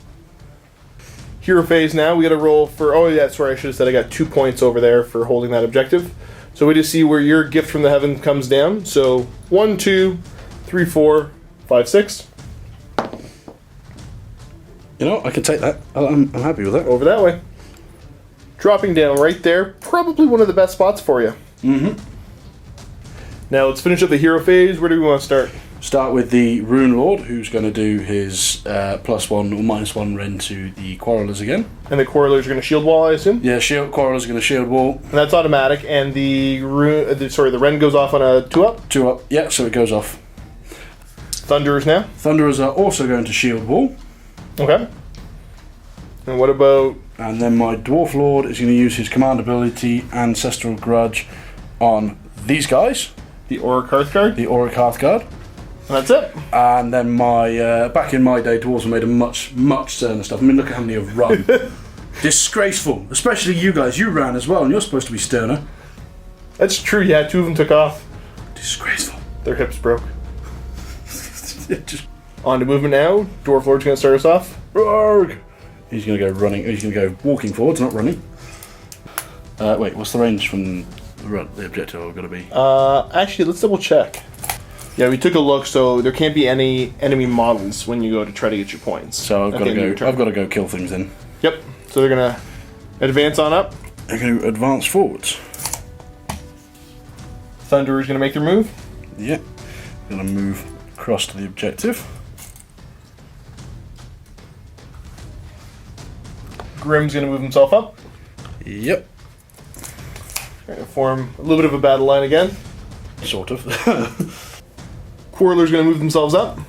Hero phase now, we got to roll for, oh yeah, sorry, I should have said I got 2 points over there for holding that objective. So we just see where your gift from the heaven comes down. So 1, 2, 3, 4, 5, 6. You know, I can take that. I'm happy with that. Over that way. Dropping down right there, probably one of the best spots for you. Mm-hmm. Now let's finish up the hero phase. Where do we want to start? Start with the Rune Lord, who's going to do his +1 or -1 rend to the Quarrelers again. And the Quarrelers are going to shield wall, I assume? Yeah, Quarrelers are going to shield wall. And that's automatic, and the rend goes off on a 2-up? 2-up, yeah, so it goes off. Thunderers now? Thunderers are also going to shield wall. Okay. And what about... And then my Dwarf Lord is going to use his command ability, Ancestral Grudge, on these guys. The Auric Hearthguard? The Auric Hearthguard. And that's it. And then my, back in my day, Dwarves were made of much sterner stuff. I mean, look at how many have run. Disgraceful. Especially you guys. You ran as well, and you're supposed to be sterner. That's true, yeah, 2 of them took off. Disgraceful. Their hips broke. On to movement now. Dwarf Lord's going to start us off. Roarg! He's going to go running. He's going to go walking forwards, not running. Wait, what's the range from the objective going to be? Actually, let's double check. Yeah, we took a look, so there can't be any enemy models when you go to try to get your points. So I've got to go. I've got to go kill things then. Yep. So they're gonna advance on up. They're going to advance forwards. Thunderer's gonna make their move. Yep. Going to move across to the objective. Grim's gonna move himself up. Yep. Gonna form a little bit of a battle line again. Sort of. Quarrelers gonna move themselves up.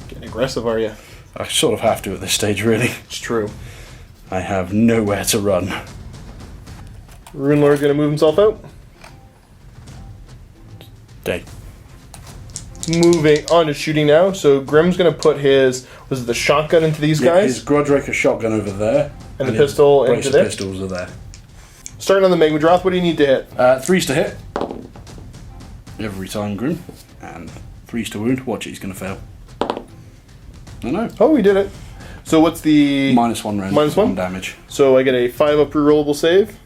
Getting aggressive, are you? I sort of have to at this stage, really. It's true. I have nowhere to run. Rune Lord's gonna move himself out. Day. Moving on to shooting now. So Grim's gonna put his the shotgun into these guys. His Grudge Raker shotgun over there. And the pistol brace into of there. pistols are there. Starting on the Magmadroth, what do you need to hit? 3s to hit. Every time, Grim. And 3s to wound. Watch it, he's going to fail. No. Oh, we did it. So what's the... -1 rend. -1? Damage. So I get a 5-up rerollable save.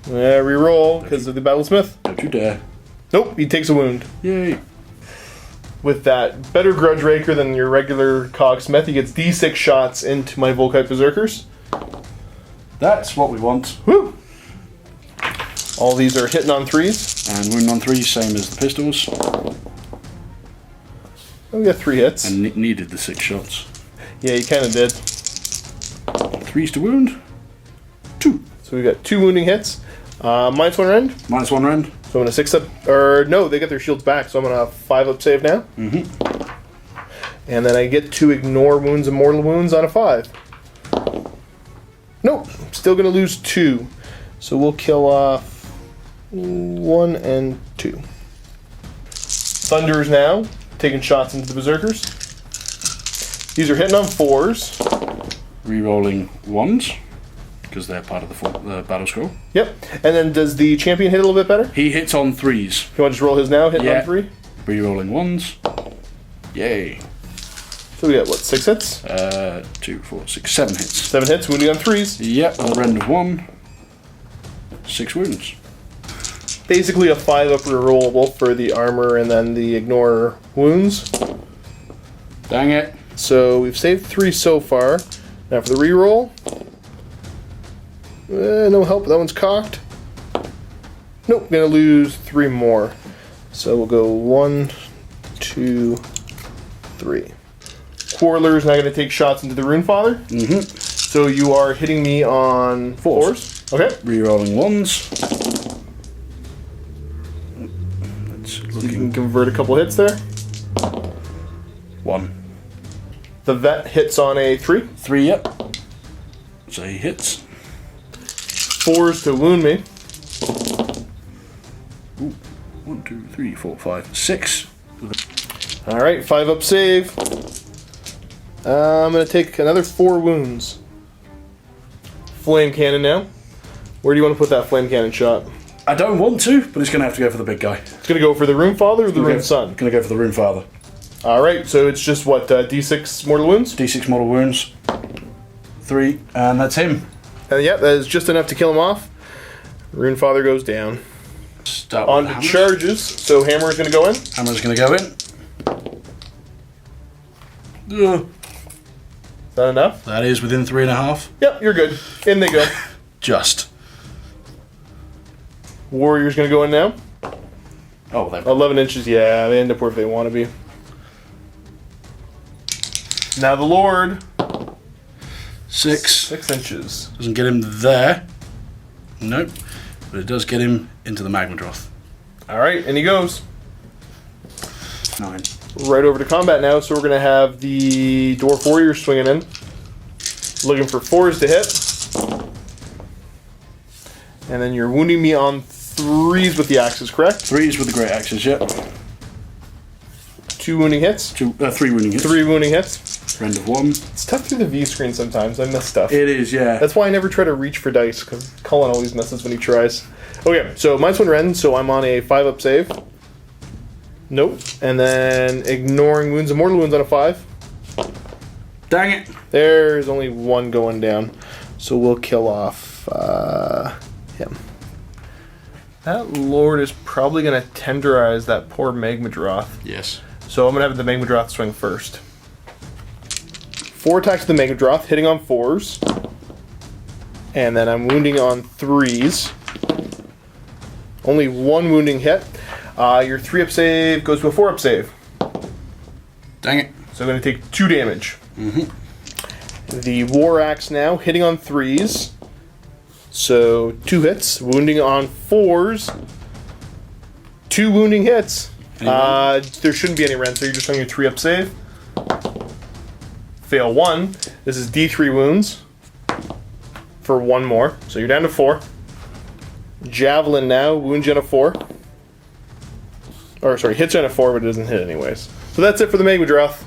Yeah, reroll because of the Battlesmith. Don't you dare. Nope, he takes a wound. Yay. With that better Grudge Raker than your regular Cogsmith, he gets D6 shots into my Volkite Berserkers. That's what we want. Woo! All these are hitting on 3s. And wound on 3s, same as the pistols. Oh, we got 3 hits. And needed the 6 shots. Yeah, you kind of did. 3s to wound. 2. So we got 2 wounding hits. -1 rend. -1 rend. So I'm going to 6-up, or no, they get their shields back, so I'm going to 5-up save now. Mm-hmm. And then I get to ignore wounds and mortal wounds on a 5. Nope, still going to lose 2. So we'll kill off 1 and 2. Thunderers now, taking shots into the Berserkers. These are hitting on 4s. Rerolling 1s, because they're part of the battle scroll. Yep. And then does the champion hit a little bit better? He hits on 3s. You want to just roll his now, hitting Yeah. on 3? Rerolling 1s. Yay. So we got, what, 6 hits? 2, 4, 6, 7 hits. 7 hits, wounding on 3s. Yep, a rend of 1. 6 wounds. Basically a 5-up rerollable for the armor and then the ignore wounds. Dang it. So we've saved 3 so far. Now for the reroll. No help. That one's cocked. Nope, gonna lose 3 more. So we'll go 1, 2, 3. Quarreller's now gonna take shots into the Runefather. Mm-hmm. So you are hitting me on 4s. Okay. Re-rolling 1s. That's So you can looking convert a couple hits there. 1. The vet hits on a 3. 3, yep. So he hits. 4s to wound me. Ooh. 1, 2, 3, 4, 5, 6. Alright, 5 up save. I'm going to take another 4 wounds. Flame cannon now. Where do you want to put that flame cannon shot? I don't want to, but it's going to have to go for the big guy. It's going to go for the Runefather or the Runeson? Going to go for the Runefather. Alright, so it's just what, D6 mortal wounds? D6 mortal wounds. 3, and that's him. Yeah, that is just enough to kill him off. Runefather goes down. Start On with to hammer. charges, so Hammer is going to go in. Hammer's going to go in. Ugh. Is that enough? That is within 3.5. Yep, you're good. In they go. Just. Warrior's going to go in now. Oh, there. 11 inches, yeah, they end up where they want to be. Now the Lord. 6. 6 inches. Doesn't get him there. Nope. But it does get him into the Magmadroth. Alright, and he goes. 9. Right over to combat now, so we're going to have the Dwarf Warrior swinging in. Looking for 4s to hit. And then you're wounding me on 3s with the axes, correct? 3s with the great axes, yep. 2 wounding hits. 3 wounding hits. 3 wounding hits. Rend of 1. It's tough through the V screen sometimes. I miss stuff. It is, yeah. That's why I never try to reach for dice, because Cullen always messes when he tries. Okay, so mine's one rend, so I'm on a 5 up save. Nope. And then ignoring wounds and mortal wounds on a 5. Dang it. There's only 1 going down. So we'll kill off him. That Lord is probably going to tenderize that poor Magmadroth. Yes. So I'm going to have the Magmadroth swing first. 4 attacks to the Magmadroth, hitting on 4s. And then I'm wounding on 3s. Only 1 wounding hit. Your 3 up save goes to a 4 up save. Dang it. So I'm going to take 2 damage. Mm-hmm. The War Axe now, hitting on 3s. So 2 hits, wounding on 4s. 2 wounding hits. There shouldn't be any rend, so you're just on your 3 up save. Fail 1. This is D3 wounds for 1 more. So you're down to 4. Javelin now, wounds you on a 4. Or sorry, hits you on a 4, but it doesn't hit anyways. So that's it for the Magmadroth.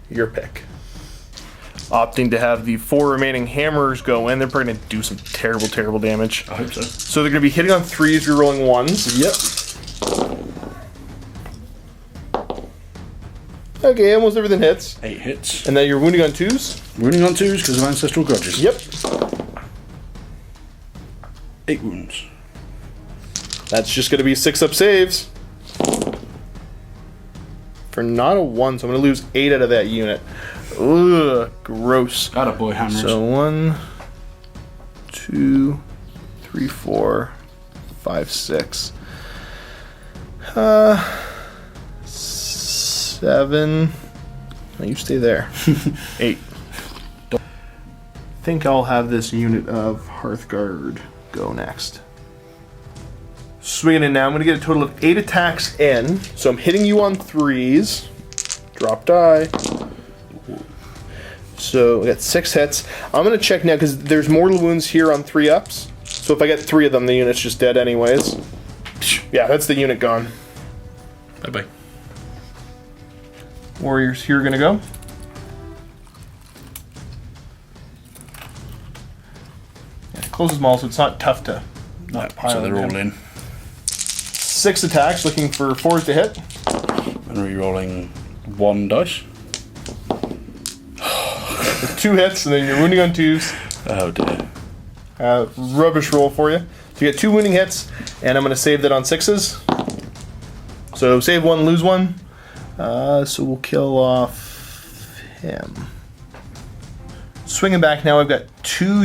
Your pick. Opting to have the 4 remaining hammers go in. They're probably going to do some terrible, terrible damage. I hope so. So they're going to be hitting on 3s, rerolling 1s. Yep. Okay, almost everything hits. 8 hits. And then you're wounding on 2s. Wounding on 2s because of ancestral grudges. Yep. 8 wounds. That's just going to be 6 up saves. For not a 1, so I'm going to lose 8 out of that unit. Ugh, gross. Attaboy, hammers. So 1, 2, 3, 4, 5, 6. 7. No, you stay there. 8. I think I'll have this unit of Hearthguard go next. Swinging in now, I'm going to get a total of 8 attacks in. So I'm hitting you on 3s. Drop die. So we got 6 hits. I'm going to check now because there's mortal wounds here on 3 ups. So if I get 3 of them, the unit's just dead anyways. Yeah, that's the unit gone. Bye-bye. Warriors here are going to go. Yeah, closes them all, so it's not tough to not pile So they're them all in. 6 attacks, looking for 4s to hit. And re-rolling 1 dice. With 2 hits, and then you're wounding on 2s. Oh dear. Rubbish roll for you. So you get 2 wounding hits, and I'm going to save that on 6s. So save 1, lose 1. So we'll kill off him. Swinging back now, I've got two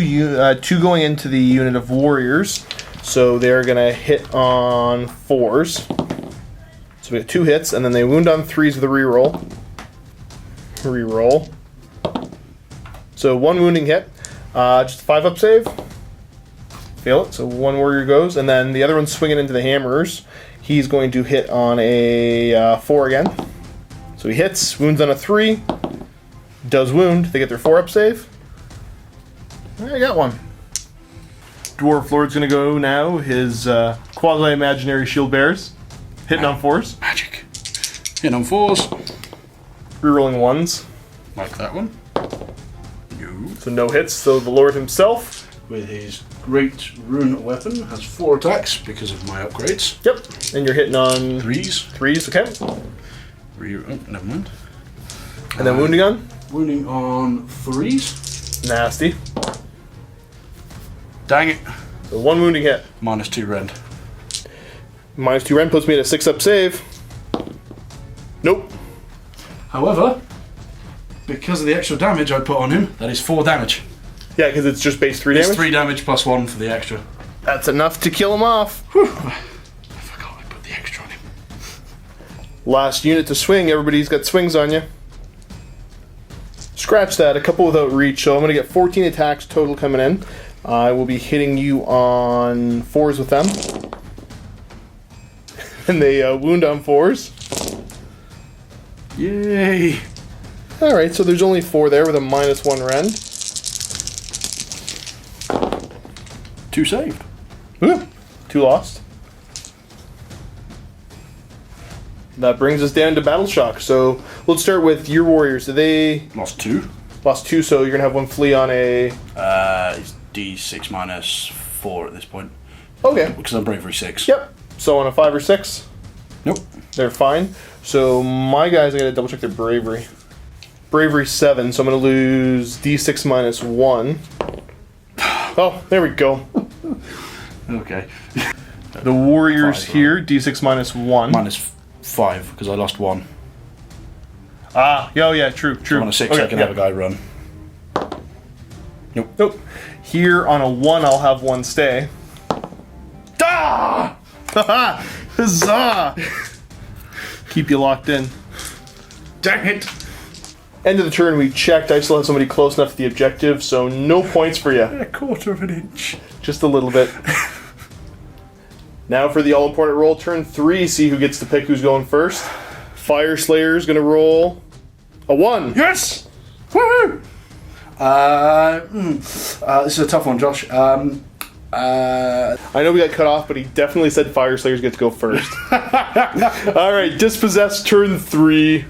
going into the unit of warriors. So they're going to hit on 4s. So we got 2 hits, and then they wound on 3s with a reroll. Reroll. So 1 wounding hit. Just a 5-up save. Fail it, so 1 warrior goes. And then the other one's swinging into the hammerers. He's going to hit on a 4 again. So he hits, wounds on a 3. Does wound. They get their 4-up save. I got one. Dwarf Lord's going to go now. His quasi-imaginary shield bearers. Hitting on 4s. Magic. Hitting on 4s. Rerolling 1s. Like that one. So no hits. So the Lord himself, With his great rune weapon, has 4 attacks because of my upgrades. yep. And you're hitting on 3s. 3s, okay. Never mind. And then wounding on? Wounding on 3s. Nasty. Dang it. So 1 wounding hit. -2 rend. -2 rend puts me at a 6-up save. Nope. However, because of the extra damage I put on him, that is 4 damage. Yeah, because it's just base 3 damage. It's 3 damage plus 1 for the extra. That's enough to kill him off. Whew. I forgot I put the extra on him. Last unit to swing. Everybody's got swings on you. Scratch that. A couple without reach. So I'm going to get 14 attacks total coming in. I will be hitting you on 4s with them. And they wound on 4s. Yay! Alright, so there's only 4 there with a -1 rend. 2 saved. Woo! 2 lost. That brings us down to Battle Shock. So let's start with your warriors. Did they Lost 2. lost 2? So you're gonna have 1 flee on a. It's D6 -4 at this point. Okay. Because I'm bravery 6. Yep. So on a 5 or 6, Nope. they're fine. So my guys, I gotta double check their bravery. Bravery 7. So I'm gonna lose D6 -1. Oh, there we go. Okay. The warriors 5, here, D6 -1. -5 because I lost 1. Ah, oh yeah, true. On a 6, I can have a guy run. Nope. Here on a 1, I'll have 1 stay. Ah! Haha! Huzzah! Keep you locked in. Dang it! End of the turn, we checked. I still have somebody close enough to the objective, so no points for you. A quarter of an inch. Just a little bit. Now for the all-important roll, turn 3. See who gets to pick who's going first. Fyreslayers gonna roll a 1. Yes! Woohoo! This is a tough one, Josh. I know we got cut off, but he definitely said Fyreslayers get to go first. Alright, Dispossessed, turn 3.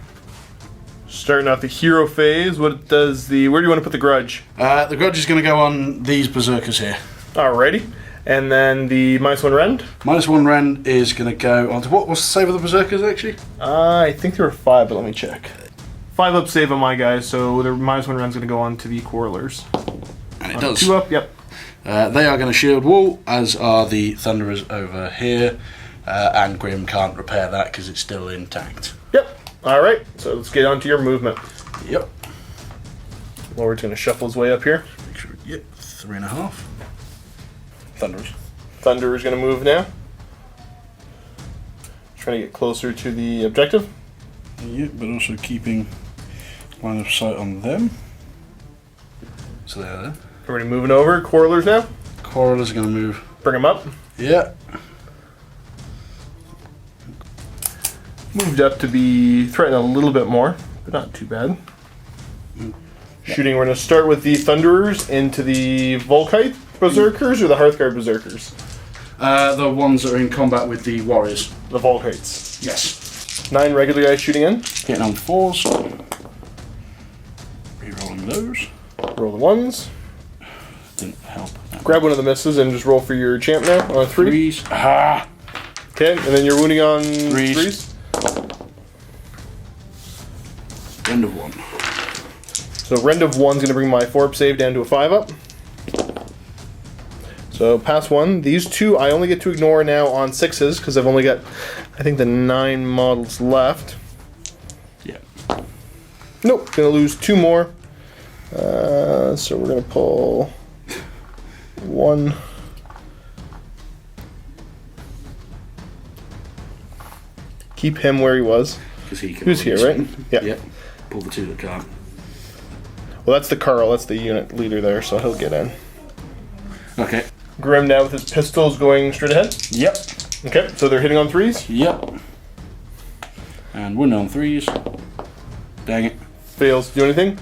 Starting out the hero phase. Where do you want to put the Grudge? The Grudge is going to go on these Berserkers here. Alrighty. And then the -1 rend? -1 rend is going to go on to what's the save of the Berserkers actually? I think there were 5, but let me check. 5-up save on my guys, so the -1 rend's going to go on to the Quarrelers. And it does. 2-up, yep. They are going to shield wall, as are the Thunderers over here. And Grim can't repair that because it's still intact. Yep. Alright, so let's get on to your movement. Yep. Lord's going to shuffle his way up here. Make sure. Yep. 3.5. Thunderers. Thunderer's going to move now. Trying to get closer to the objective. Yep, but also keeping line of sight on them. So they're there. Everybody moving over. Quarrelers now. Quarrelers are going to move. Bring them up. Yeah. Moved up to be threatened a little bit more, but not too bad. Shooting, we're going to start with the Thunderers into the Volkite Berserkers or the Hearthguard Berserkers? The ones that are in combat with the Warriors. The Volkites. Yes. 9 regular guys shooting in. Getting on 4s. Rerolling those. Roll the 1s. Didn't help. Grab one of the misses and just roll for your champ now on a 3. 3s. Ah! Okay, and then you're wounding on 3s. 3s. End of 1. So rend of 1's going to bring my 4-up save down to a 5-up. So pass 1. These 2 I only get to ignore now on 6s because I've only got, I think, the 9 models left. Yeah. Nope, going to lose 2 more. So we're gonna pull 1. Keep him where he was. Because he can. Who's here, right? Yeah. Yep. Pull the 2 that can't. Well, that's the Carl. That's the unit leader there, so he'll get in. Okay. Grim now with his pistols going straight ahead. Yep. Okay, so they're hitting on 3s. Yep. And winning on 3s. Dang it. Fails to do anything.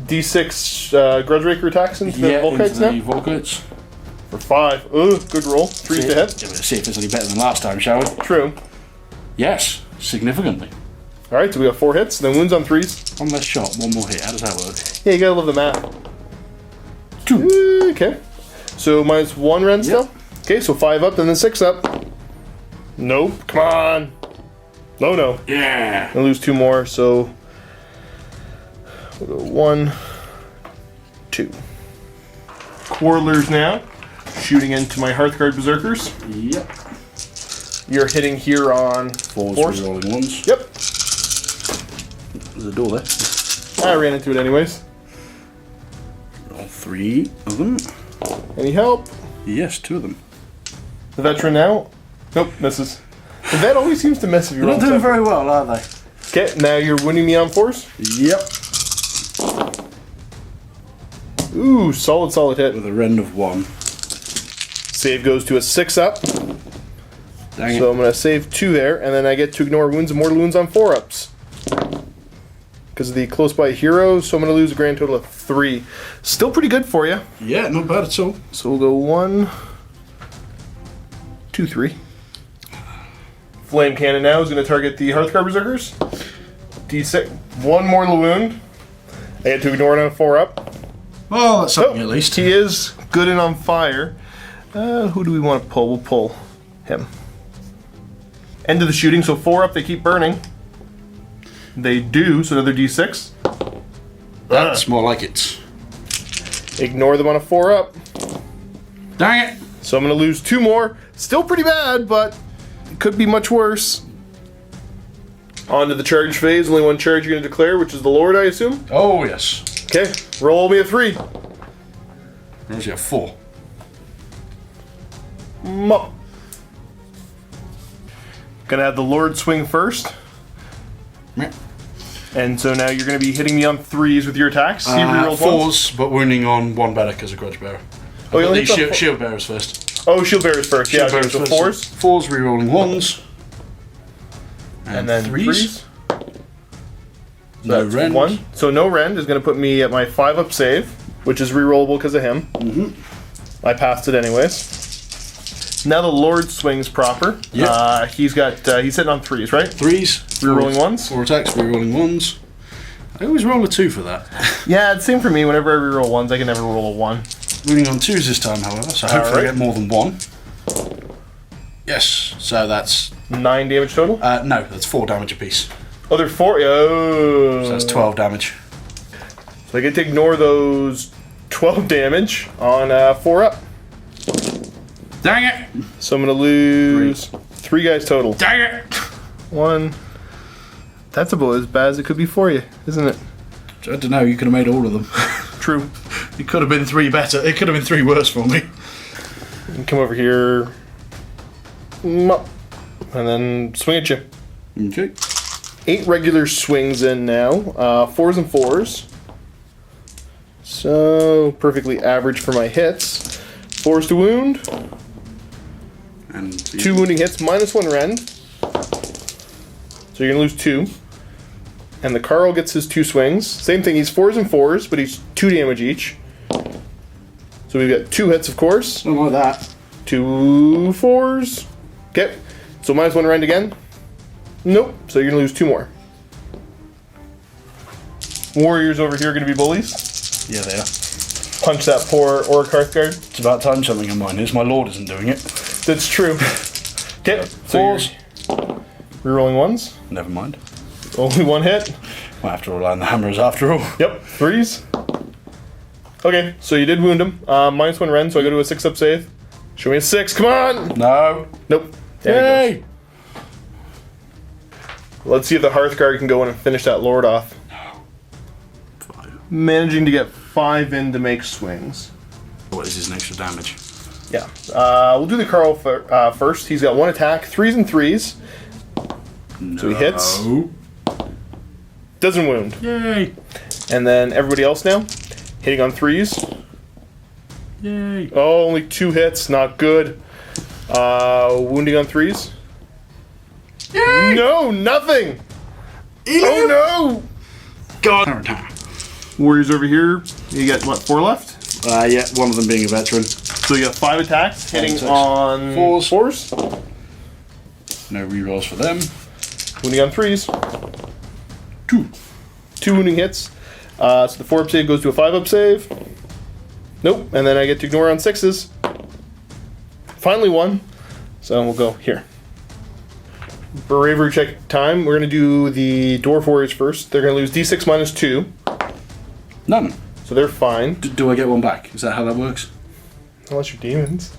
D6 Grudge Raker attacks into the Volkites now. The Volkites. For 5. Ooh, good roll. 3s to hit. Let's see if it's any better than last time, shall we? True. Yes, significantly. Alright, so we got 4 hits, then wounds on 3s. 1 less shot, 1 more hit. How does that work? Yeah, you gotta love the math. 2. Okay. So -1 Ren still? Okay, so 5 up, and then 6 up. Nope. Come on. No. Yeah. I lose 2 more, so we'll go 1, 2. Quarrelers now. Shooting into my Hearthguard Berserkers. Yep. You're hitting here on 4s, rolling 1s. Yep. There's a door there. I ran into it anyways. Roll 3 of them. Any help? Yes, 2 of them. The veteran now? Nope, misses. The vet always seems to miss if you're They're not doing very well, are they? Okay, now you're winning me on 4s? Yep. Ooh, solid hit. With a rend of 1. Save goes to a 6 up. Dang So it. I'm going to save 2 there, and then I get to ignore wounds and mortal wounds on 4 ups. Because of the close by hero, so I'm going to lose a grand total of 3. Still pretty good for you. Yeah, not bad at all. So we'll go 1, 2, 3. Flame Cannon now is going to target the Hearthguard Berserkers. D6, 1 mortal wound. I get to ignore it on 4 up. Well, that's something at least. He is good and on fire. Who do we want to pull? We'll pull him. End of the shooting, so 4 up, they keep burning. They do, so another D6. That's more like it. Ignore them on a 4 up. Dang it! So I'm going to lose 2 more. Still pretty bad, but it could be much worse. On to the charge phase. Only 1 charge you're going to declare, which is the Lord, I assume. Oh, yes. Okay, roll me a 3. There's your 4. Mup. Gonna have the Lord swing first. Yep. And so now you're going to be hitting me on 3s with your attacks. He rerolls 4s, but wounding on 1 better because of Grudge Bearer. Oh, you only These hit the shield bearers first. Oh, shield bearers first. Shield Yeah, okay, bearers so first. 4s. 4s rerolling 1s. And then 3s. No That's rend. 1. So no rend is going to put me at my 5 up save, which is rerollable because of him. I passed it anyways. Now the Lord swings proper. Yep. He's hitting on 3s, right? 3s. Rerolling 1s? 4 attacks, rerolling 1s. I always roll a 2 for that. Yeah, it's same for me. Whenever I reroll 1s, I can never roll a 1. Wounding on 2s this time, however, so hopefully Alright. I get more than 1. Yes, so that's... 9 damage total? no, that's 4 damage apiece. Oh, they're 4. Oh. So that's 12 damage. So I get to ignore those 12 damage on 4 up. Dang it! So I'm going to lose 3 guys total. Dang it! 1. That's about as bad as it could be for you, isn't it? I don't know, you could have made all of them. True. It could have been 3 better. It could have been 3 worse for me. Come over here. Mup. And then swing at you. Okay. 8 regular swings in now. 4s and 4s. So, perfectly average for my hits. 4s to wound. And 2 wounding hits, -1 rend. So you're going to lose 2. And the Carl gets his 2 swings. Same thing, he's 4s and 4s, but he's 2 damage each. So we've got 2 hits, of course. Don't like that. 2 4s. Okay, so -1 rend again. Nope, so you're going to lose 2 more. Warriors over here are going to be bullies. Yeah, they are. Punch that poor Orc Hearthguard. It's about time something of mine is. My lord isn't doing it. That's true. Okay, so 4s. rerolling 1s. Never mind. Only 1 hit. Might have to rely on the hammers after all. Yep, 3s. Okay, so you did wound him. -1 rend, so I go to a 6 up save. Show me a 6, come on! No. Nope. There he Yay! goes. Let's see if the Hearthguard can go in and finish that Lord off. 5. Managing to get 5 in to make swings. What is his extra damage? Yeah. We'll do the Carl first. He's got 1 attack, 3s and 3s. No. So he hits. Doesn't wound. Yay! And then everybody else now, hitting on 3s. Yay! Oh, only 2 hits, not good. Wounding on 3s. Yay! No, nothing! Oh no! God! Warriors over here, you got what, 4 left? Yeah, one of them being a veteran. So you got 5 attacks, hitting attacks. on 4s. No rerolls for them. Wounding on 3s. 2 wounding hits. So the 4-up save goes to a 5-up save. Nope, and then I get to ignore on 6s. Finally 1. So we'll go here. Bravery check time. We're going to do the Dwarf Warriors first. They're going to lose D6 minus 2. None. So they're fine. Do I get one back? Is that how that works? Unless you're demons.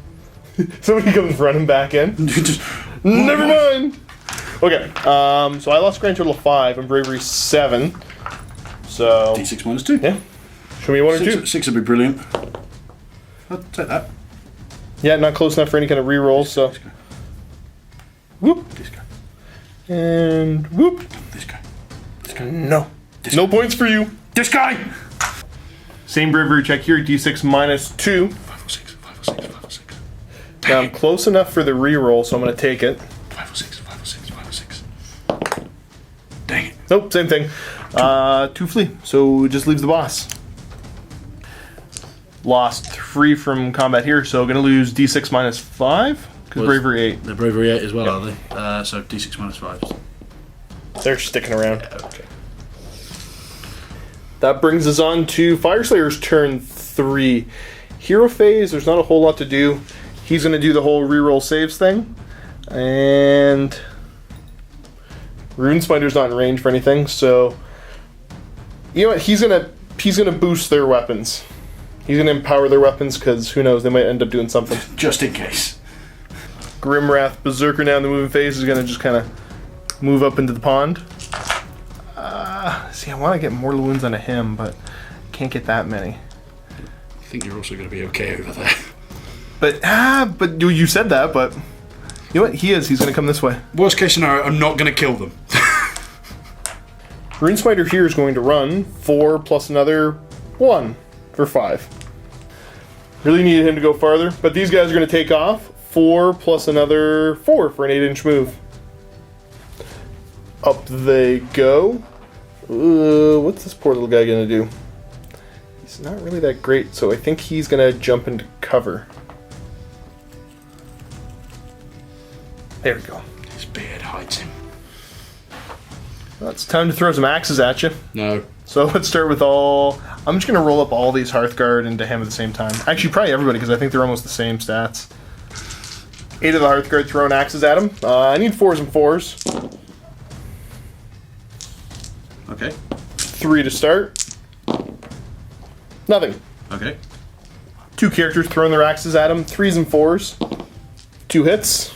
Somebody comes running back in. Never mind. Okay, so I lost grand total of 5 and bravery 7. So D6 minus 2. yeah, show me 1 or 2. 6 would be brilliant. I'll take that. Yeah, not close enough for any kind of reroll. So whoop This guy. and whoop. This guy. No, no points for you. This guy. Same bravery check here. D6 minus 2. 506. 506. 506. Now I'm close enough for the reroll, so I'm going to take it. 506. 506. 506. Dang it. Nope, same thing. 2 flee, so it just leaves the boss. Lost 3 from combat here, so going to lose D6 minus 5 because bravery 8. They're bravery 8 as well, are they? So D6 minus 5. They're sticking around. Okay. That brings us on to Fyreslayers turn 3. Hero phase, there's not a whole lot to do. He's going to do the whole reroll saves thing. And Runespider's not in range for anything, so you know what? He's gonna boost their weapons. He's gonna empower their weapons because who knows, they might end up doing something. Just in case. Grimwrath Berserker now in the moving phase is gonna just kind of move up into the pond. See, I want to get mortal wounds onto him, but can't get that many. I think you're also going to be okay over there. But you said that, but you know what? He's going to come this way. Worst case scenario, I'm not going to kill them. Runespider here is going to run 4 plus another 1 for 5. Really needed him to go farther, but these guys are going to take off 4 plus another 4 for an 8-inch move. Up they go. What's this poor little guy gonna do? He's not really that great, so I think he's gonna jump into cover. There we go. His beard hides him. Well, it's time to throw some axes at you. No. So let's start with all... I'm just gonna roll up all these Hearthguard into him at the same time. Actually, probably everybody, because I think they're almost the same stats. 8 of the Hearthguard throwing axes at him. I need 4s and 4s. Okay. 3 to start. Nothing. Okay. 2 characters throwing their axes at him. 3s and 4s. 2 hits.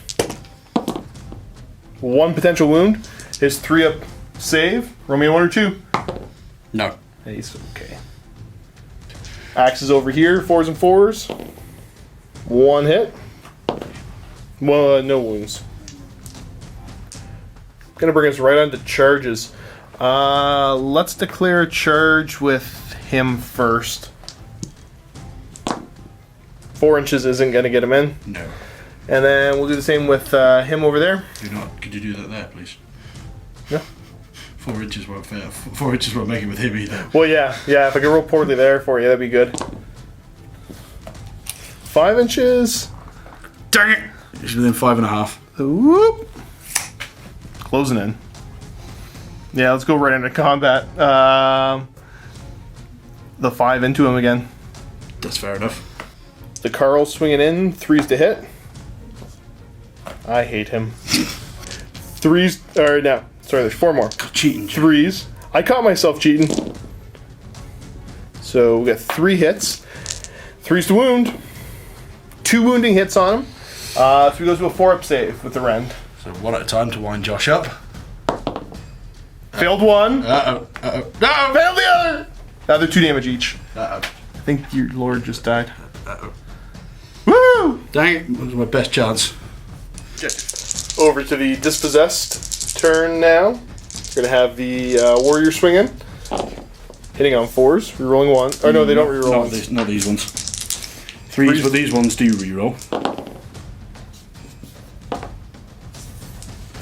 1 potential wound. His 3-up save. Roll me a 1 or 2. No. He's okay. Axes over here. 4s and 4s. 1 hit. No wounds. Gonna bring us right on to charges. Let's declare a charge with him first. 4 inches isn't going to get him in. No. And then we'll do the same with him over there. Could you do that there, please? Yeah. 4 inches won't fair. 4 inches won't make it with him either. Well, yeah. If I could roll poorly there for you, that'd be good. 5 inches. Dang it! He's within 5.5. Whoop. Closing in. Yeah, let's go right into combat. The 5 into him again. That's fair enough. The Carl swinging in, 3s to hit. I hate him. 3s, or no, sorry, there's 4 more. Cheating. 3s. I caught myself cheating. So we got 3 hits. 3s to wound. 2 wounding hits on him. So he goes to a 4-up save with the rend. So 1 at a time to wind Josh up. Failed 1. Uh-oh. Uh-oh. No! Failed the other! They're 2 damage each. Uh-oh. I think your lord just died. Uh-oh. Woo! Dang it, that was my best chance. Over to the Dispossessed turn now. We're going to have the warrior swing in. Hitting on 4s, rerolling 1. Oh no, they don't reroll 1s. Not these ones. 3s, but these ones do reroll.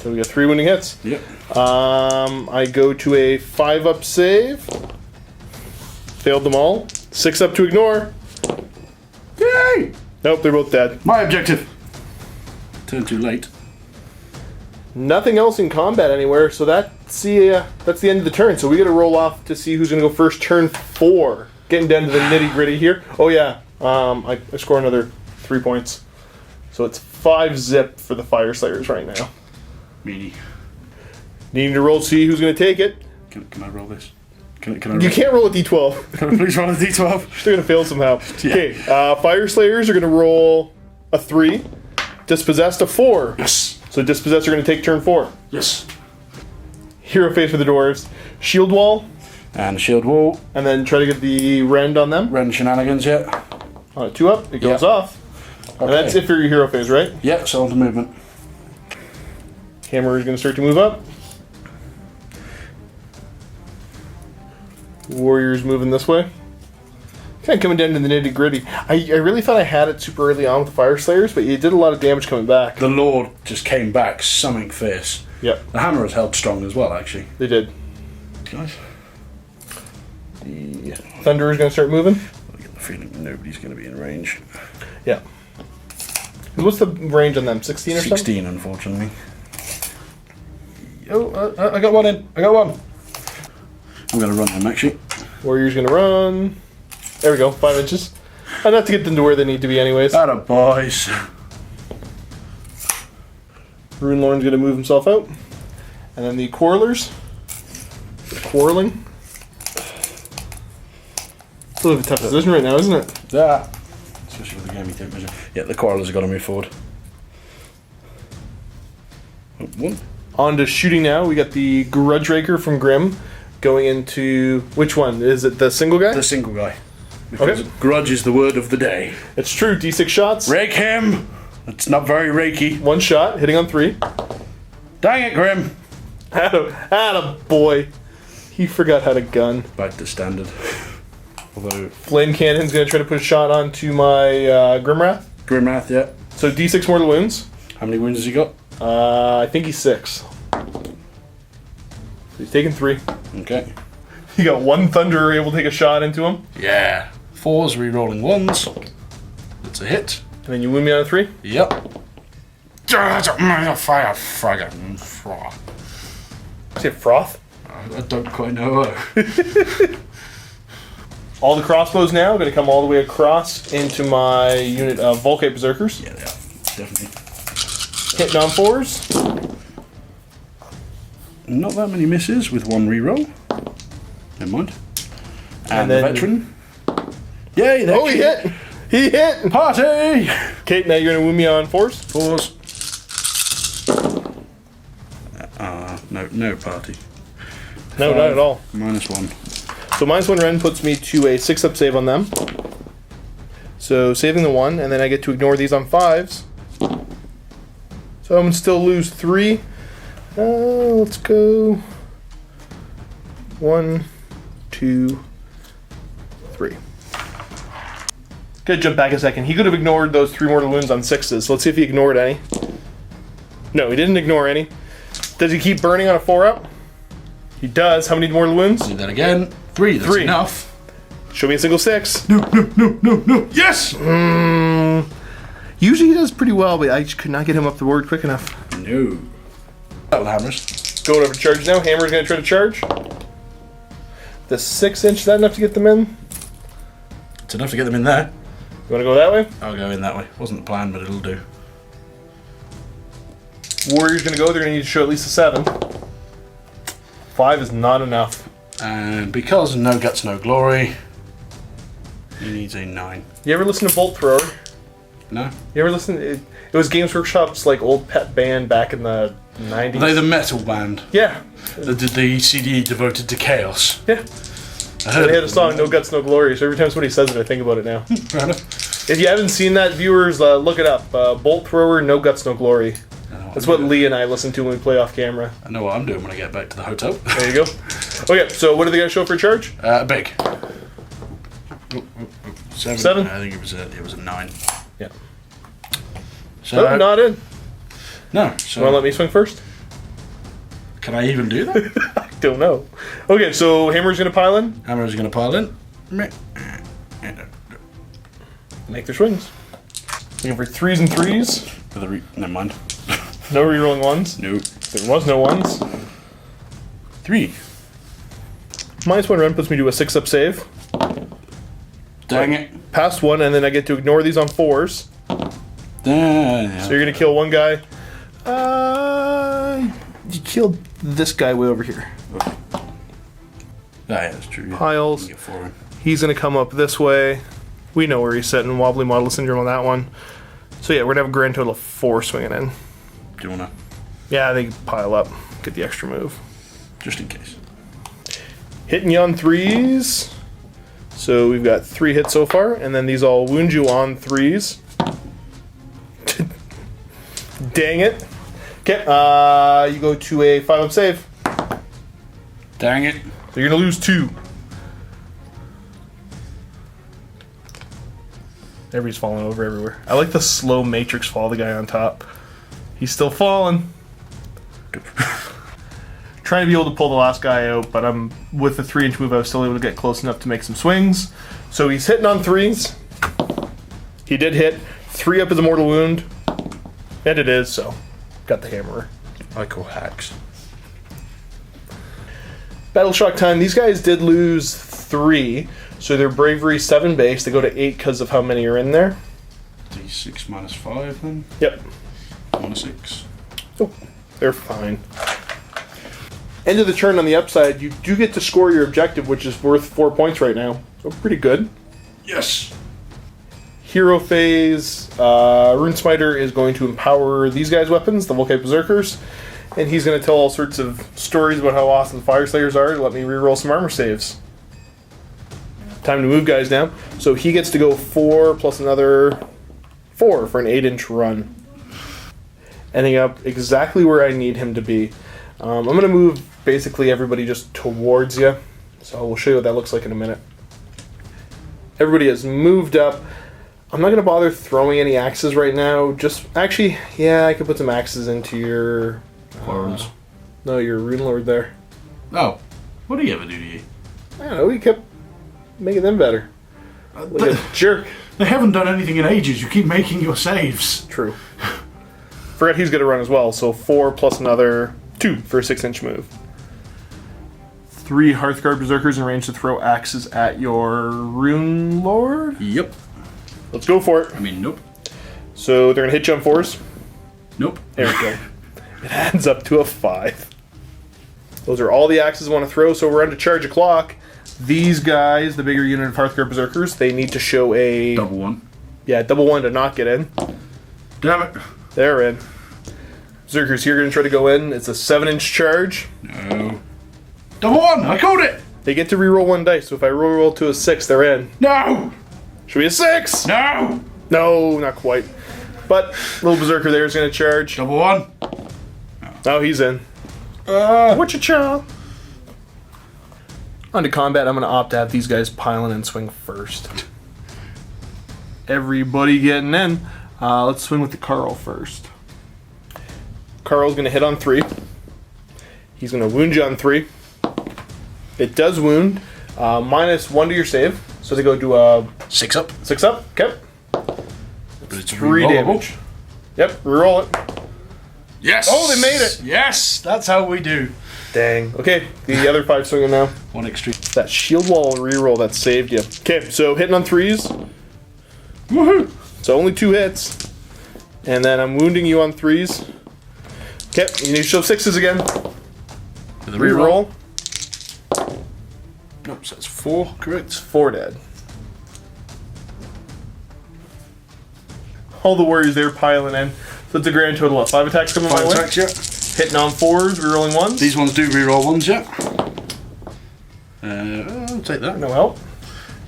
So we got 3 wounding hits. Yep. I go to a 5-up save. Failed them all. 6-up to ignore. Yay! Nope, they're both dead. My objective. Turn too late. Nothing else in combat anywhere, so that's the end of the turn. So we got to roll off to see who's going to go first. Turn 4. Getting down to the nitty gritty here. Oh yeah, I score another 3 points. So it's 5 zip for the Fyreslayers right now. Meanie. Needing to roll to see who's going to take it. Can I roll this? Can I roll? You can't roll a d12. Can I please roll a d12? They're going to fail somehow. Yeah. Okay, Fyreslayers are going to roll a 3. Dispossessed a 4. Yes. So Dispossessed are going to take turn 4. Yes. Hero face for the Dwarves. Shield wall. And shield wall. And then try to get the rend on them. Rend shenanigans, yeah. On a 2-up, it goes Yeah. off. Okay. And that's it for your hero phase, right? Yeah, so on to movement. Hammer is going to start to move up. Warrior's moving this way. Kind of coming down to the nitty gritty. I really thought I had it super early on with the Fyreslayers, but you did a lot of damage coming back. The Lord just came back something fierce. Yep, The hammer has held strong as well, actually. they did. Guys, The Thunder is going to start moving. I get the feeling nobody's going to be in range. Yeah. What's the range on them? 16 or something? 16, unfortunately. Oh, I got one in. I got one. I'm going to run them, actually. Warrior's going to run. There we go, 5 inches. Enough to get them to where they need to be anyways. Atta boys. Rune Lorn's going to move himself out. And then the Quarrelers. The Quarreling. It's a little bit of a tough position right now, isn't it? Yeah. Especially with the gaming tape measure. Yeah, the Quarrelers have got to move forward. Oh, 1. On to shooting now. We got the Grudge Raker from Grimm going into... Which one? Is it the single guy? The single guy. Because Okay. Grudge is the word of the day. It's true. D6 shots. Rake him! It's not very rakey. 1 shot, hitting on 3. Dang it, Grim! Atta boy. He forgot how to gun. Back to standard. Although, Flame Cannon's going to try to put a shot onto my Grimwrath. Grimwrath, yeah. So D6 mortal wounds. How many wounds has he got? I think he's 6. So he's taking 3. Okay. You got 1 Thunderer able to take a shot into him. Yeah. 4s, re-rolling 1s. It's a hit. And then you wound me on a 3. Yep. Fire fragger. Is it Froth? I don't quite know. All the crossbows now are going to come all the way across into my unit of Volkite Berserkers. Yeah, they are. Definitely. Hitting on 4s. Not that many misses with 1 re-roll. Never mind. And the then- veteran. Yay, there Oh, he hit! He hit! Party! Okay, now you're going to wound me on 4s. 4s. No party. No, not at all. -1. So -1 rend puts me to a 6-up save on them. So saving the 1, and then I get to ignore these on 5s. So I'm going to still lose 3. Let's go 1, 2, 3. Gotta jump back a second. He could have ignored those 3 mortal wounds on 6s. So let's see if he ignored any. No, he didn't ignore any. Does he keep burning on a 4-up? He does. How many mortal wounds? Do that again. 3. That's 3. enough. Show me a single 6. No. Yes! Usually he does pretty well, but I just could not get him up the board quick enough. No. Battle hammers. Going over to charge now. Hammer's going to try to charge. The 6-inch, is that enough to get them in? It's enough to get them in there. You want to go that way? I'll go in that way. Wasn't the plan, but it'll do. Warrior's going to go. They're going to need to show at least a 7. 5 is not enough. And because no guts, no glory, he needs a 9. You ever listen to Bolt Thrower? No? You ever listen? It was Games Workshop's like old pet band back in the 90s. Are they the metal band Yeah. that did the CD devoted to chaos? Yeah. I heard They had a song, No Guts, No Glory, so every time somebody says it, I think about it now. Fair enough. If you haven't seen that, viewers, look it up. Bolt Thrower, No Guts, No Glory. That's what Lee and I listen to when we play off camera. I know what I'm doing when I get back to the hotel. There you go. Okay, so what do they got to show for a charge? Big. 7? I think it was a 9. Yeah. So Nope, not in. no. So You want to let me swing first? can I even do that? I don't know. Okay, so Hammer's going to pile in. Hammer's going to pile in. Make their swings. Looking for 3s and 3s. Never mind. No rerolling 1s. Nope. There was no 1s. 3. -1 run puts me to a 6-up save. Dang it. Past 1, and then I get to ignore these on 4s. So you're going to kill one guy. You killed this guy way over here. Yeah, that's true. Yeah. Piles. Get 4 in. He's going to come up this way. We know where he's sitting. Wobbly model syndrome on that one. So yeah, we're going to have a grand total of 4 swinging in. Do you want to? Yeah, they pile up. Get the extra move. Just in case. Hitting you on 3s. So we've got 3 hits so far, and then these all wound you on 3s. Dang it. Okay, you go to a 5-up save. Dang it. So you're going to lose 2. Everybody's falling over everywhere. I like the slow matrix fall, the guy on top. He's still falling. Trying to be able to pull the last guy out, but I'm with the 3-inch move, I was still able to get close enough to make some swings. So he's hitting on 3s. He did hit. 3 up is a mortal wound. And it is, so got the hammer. I call hacks. Battle shock time. These guys did lose 3, so their bravery 7 base. They go to 8 because of how many are in there. D6 minus 5 then. Yep. 1 to 6. Oh, they're fine. End of the turn on the upside, you do get to score your objective, which is worth 4 points right now. So pretty good. Yes. Hero phase, Runesmiter is going to empower these guys' weapons, the Volkite Berserkers, and he's going to tell all sorts of stories about how awesome the Fyreslayers are to let me reroll some armor saves. Time to move guys down. So he gets to go 4 plus another 4 for an 8-inch run. Ending up exactly where I need him to be. I'm going to move basically everybody just towards you. So we'll show you what that looks like in a minute. Everybody has moved up. I'm not going to bother throwing any axes right now. Just, actually, yeah, I could put some axes into your... Worms. No, your Rune Lord there. Oh. What do you ever do to you? I don't know, he kept making them better. Like a jerk. They haven't done anything in ages. You keep making your saves. True. Forget he's going to run as well, so 4 plus another 2 for a 6-inch move. 3 Hearthguard Berserkers in range to throw axes at your Rune Lord. Yep. Let's go for it. I mean, nope. So they're going to hit you on 4s. Nope. There we go. It adds up to a 5. Those are all the axes I want to throw, so we're on to charge a clock. These guys, the bigger unit of Hearthguard Berserkers, they need to show a... Double 1. Yeah, double 1 to not get in. Damn it. They're in. Berserkers here are going to try to go in. It's a 7-inch charge. No. Double 1! I called it! They get to reroll 1 dice, so if I roll to a 6, they're in. No! Should be a 6! No! No, not quite. But little Berserker there is going to charge. Double 1. Oh, he's in. Whatcha-cha? On to combat, I'm going to opt to have these guys pile in and swing first. Everybody getting in. Let's swing with the Carl first. Carl's going to hit on 3. He's going to wound you on 3. It does wound. -1 to your save. So they go to a 6 up. 6 up. Okay. But it's 3 damage. Yep, reroll it. Yes! Oh, they made it! Yes! That's how we do. Dang. Okay, the other 5 swinging now. 1 extreme. That shield wall reroll that saved you. Okay, so hitting on 3s. Woohoo! So only 2 hits. And then I'm wounding you on 3s. Okay, you need to show 6s again. The Reroll. Nope, so that's 4, correct? 4 dead. All the warriors there piling in. So it's a grand total of 5 attacks coming my 5 way. attacks, yeah. Hitting on 4s, rerolling 1s. These ones do reroll 1s, yeah. I'll take that. No help.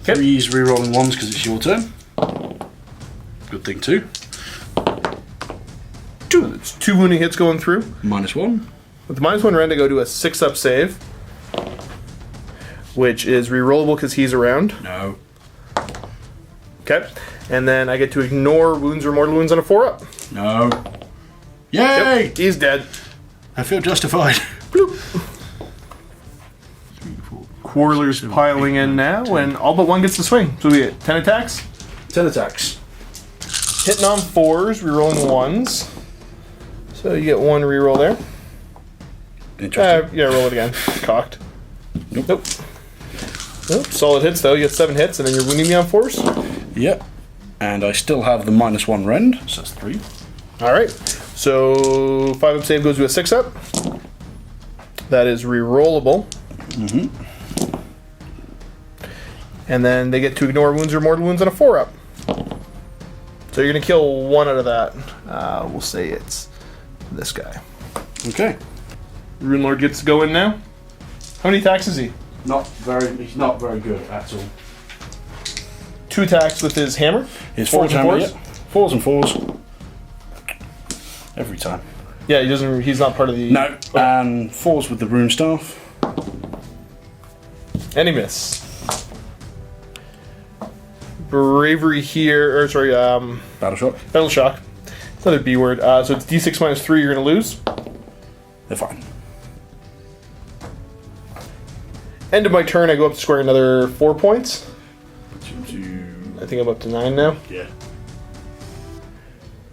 Okay. 3's re-rolling 1s because it's your turn. Good thing too. 2. It's 2 wounding hits going through. -1. With the -1 rend, I go to a 6-up save, which is re-rollable because he's around. No. Okay. And then I get to ignore wounds or mortal wounds on a 4-up. No. Yay! Yep, he's dead. I feel justified. Bloop. Quarler's piling in now, and all but one gets to swing. So we get 10 attacks. 10 attacks. Hitting on 4s, rerolling 1s. So you get 1 reroll there. Interesting. Yeah, roll it again. Cocked. Nope. Nope. Solid hits though. You get 7 hits, and then you're wounding me on 4s. Yep. And I still have the -1 rend, so that's 3. Alright. So 5-up save goes to a 6-up. That is rerollable. Mm-hmm. And then they get to ignore wounds or mortal wounds on a 4-up. So you're going to kill 1 out of that. We'll say it's this guy. Okay. Rune Lord gets to go in now. How many attacks is he? He's not very good at all. 2 attacks with his hammer. His 4s and hammer, 4s? yeah. 4s and 4s. Every time. Yeah, he doesn't. He's not part of the. No. And 4s with the rune staff. Any miss. Bravery here, or sorry, Battle shock. Battle Shock. It's another B word. So it's D6 -3. You're going to lose. They're fine. End of my turn. I go up to score another 4 points. I think I'm up to 9 now. Yeah.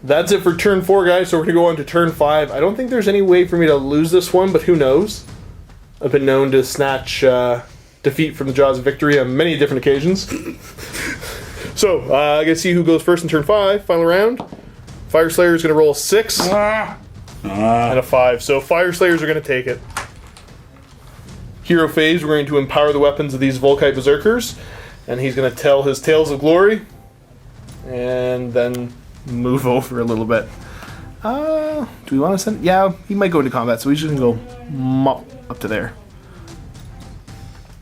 That's it for turn 4, guys. So we're going to go on to turn 5. I don't think there's any way for me to lose this one, but who knows? I've been known to snatch defeat from the jaws of victory on many different occasions. So, I gotta see who goes first in turn 5. Final round. Fyreslayers is going to roll a 6 and a 5. So Fyreslayers are going to take it. Hero phase, we're going to empower the weapons of these Volkite Berserkers. And he's going to tell his tales of glory. And then move over a little bit. Do we want to send... Yeah, he might go into combat, so he's just going to go mop up to there.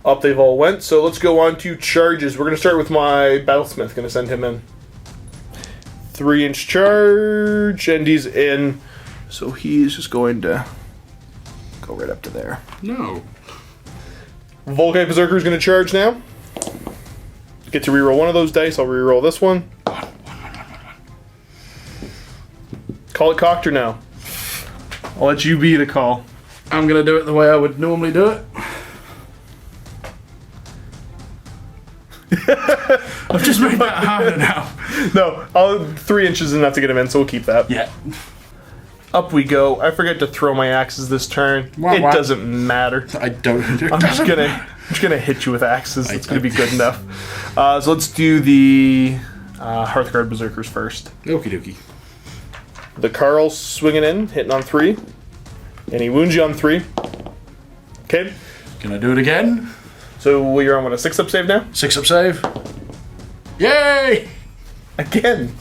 Up they've all went, so let's go on to charges. We're going to start with my Battlesmith. Going to send him in. 3-inch charge, and he's in. So he's just going to go right up to there. No. Volkite Berserker is going to charge now. Get to reroll one of those dice. I'll reroll this one. Call it cocked or no? I'll let you be the call. I'm going to do it the way I would normally do it. I've just made that harder now. No, 3 inches is enough to get him in, so we'll keep that. Yeah. Up we go. I forget to throw my axes this turn. It doesn't matter. I don't. I'm just gonna hit you with axes. It's gonna be good enough. So let's do the Hearthguard Berserkers first. Okie dokie. The Carl's swinging in, hitting on 3, and he wounds you on 3. Okay. Can I do it again? So you're on what, a 6-up save now? 6-up save. Yay! Again,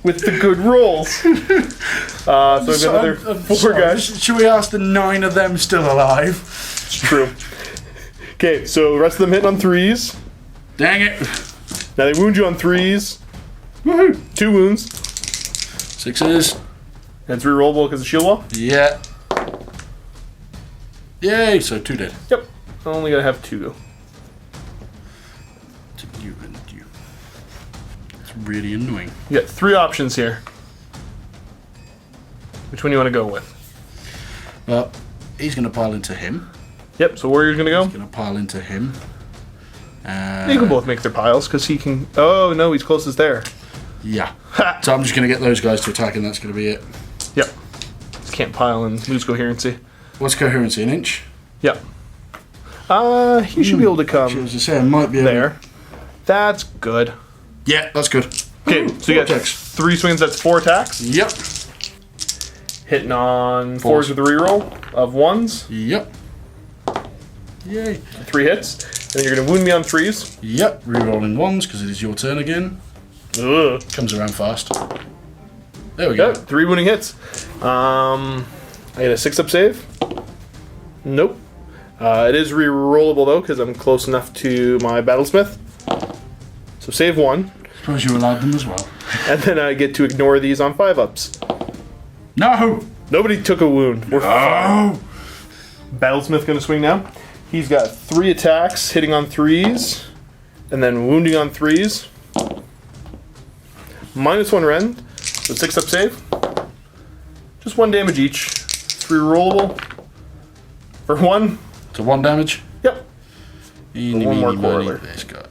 with the good rolls. So we've got another 4 guys. Should we ask the 9 of them still alive? It's true. Okay, so the rest of them hitting on 3s. Dang it! Now they wound you on 3s. Woohoo! 2 wounds. 6s. And it's rerollable because of shield wall? Yeah. Yay! So 2 dead. Yep. I'm only gonna have 2 though. You and you. It's really annoying. You got 3 options here. Which one do you want to go with? Well, he's going to pile into him. Yep, so Warrior's gonna go. He's going to pile into him. They can both make their piles because he can. Oh no, he's closest there. Yeah. Ha! So I'm just going to get those guys to attack, and that's going to be it. Yep. Can't pile and lose coherency. What's coherency? An inch? Yep. He should be able to come As I say, I might be able there. That's good. Yeah, that's good. Okay, so you got attacks. 3 swings. That's 4 attacks. Yep. Hitting on 4s with a reroll of 1s. Yep. Yay. 3 hits. And then you're gonna wound me on 3s. Yep. Rerolling 1s because it is your turn again. Ugh. Comes around fast. There we go. Got 3 wounding hits. I get a 6-up save. Nope. It is re-rollable though, because I'm close enough to my Battlesmith. So save 1. Suppose you allowed them as well. And then I get to ignore these on 5-ups. No! Nobody took a wound. We're fine. Oh! Battlesmith gonna swing now. He's got 3 attacks, hitting on 3s, and then wounding on 3s. -1 rend, so 6-up save. Just 1 damage each. It's re-rollable. For 1. So 1 damage? Yep. Eeny, one more meeny, miny, quarreler. this guy.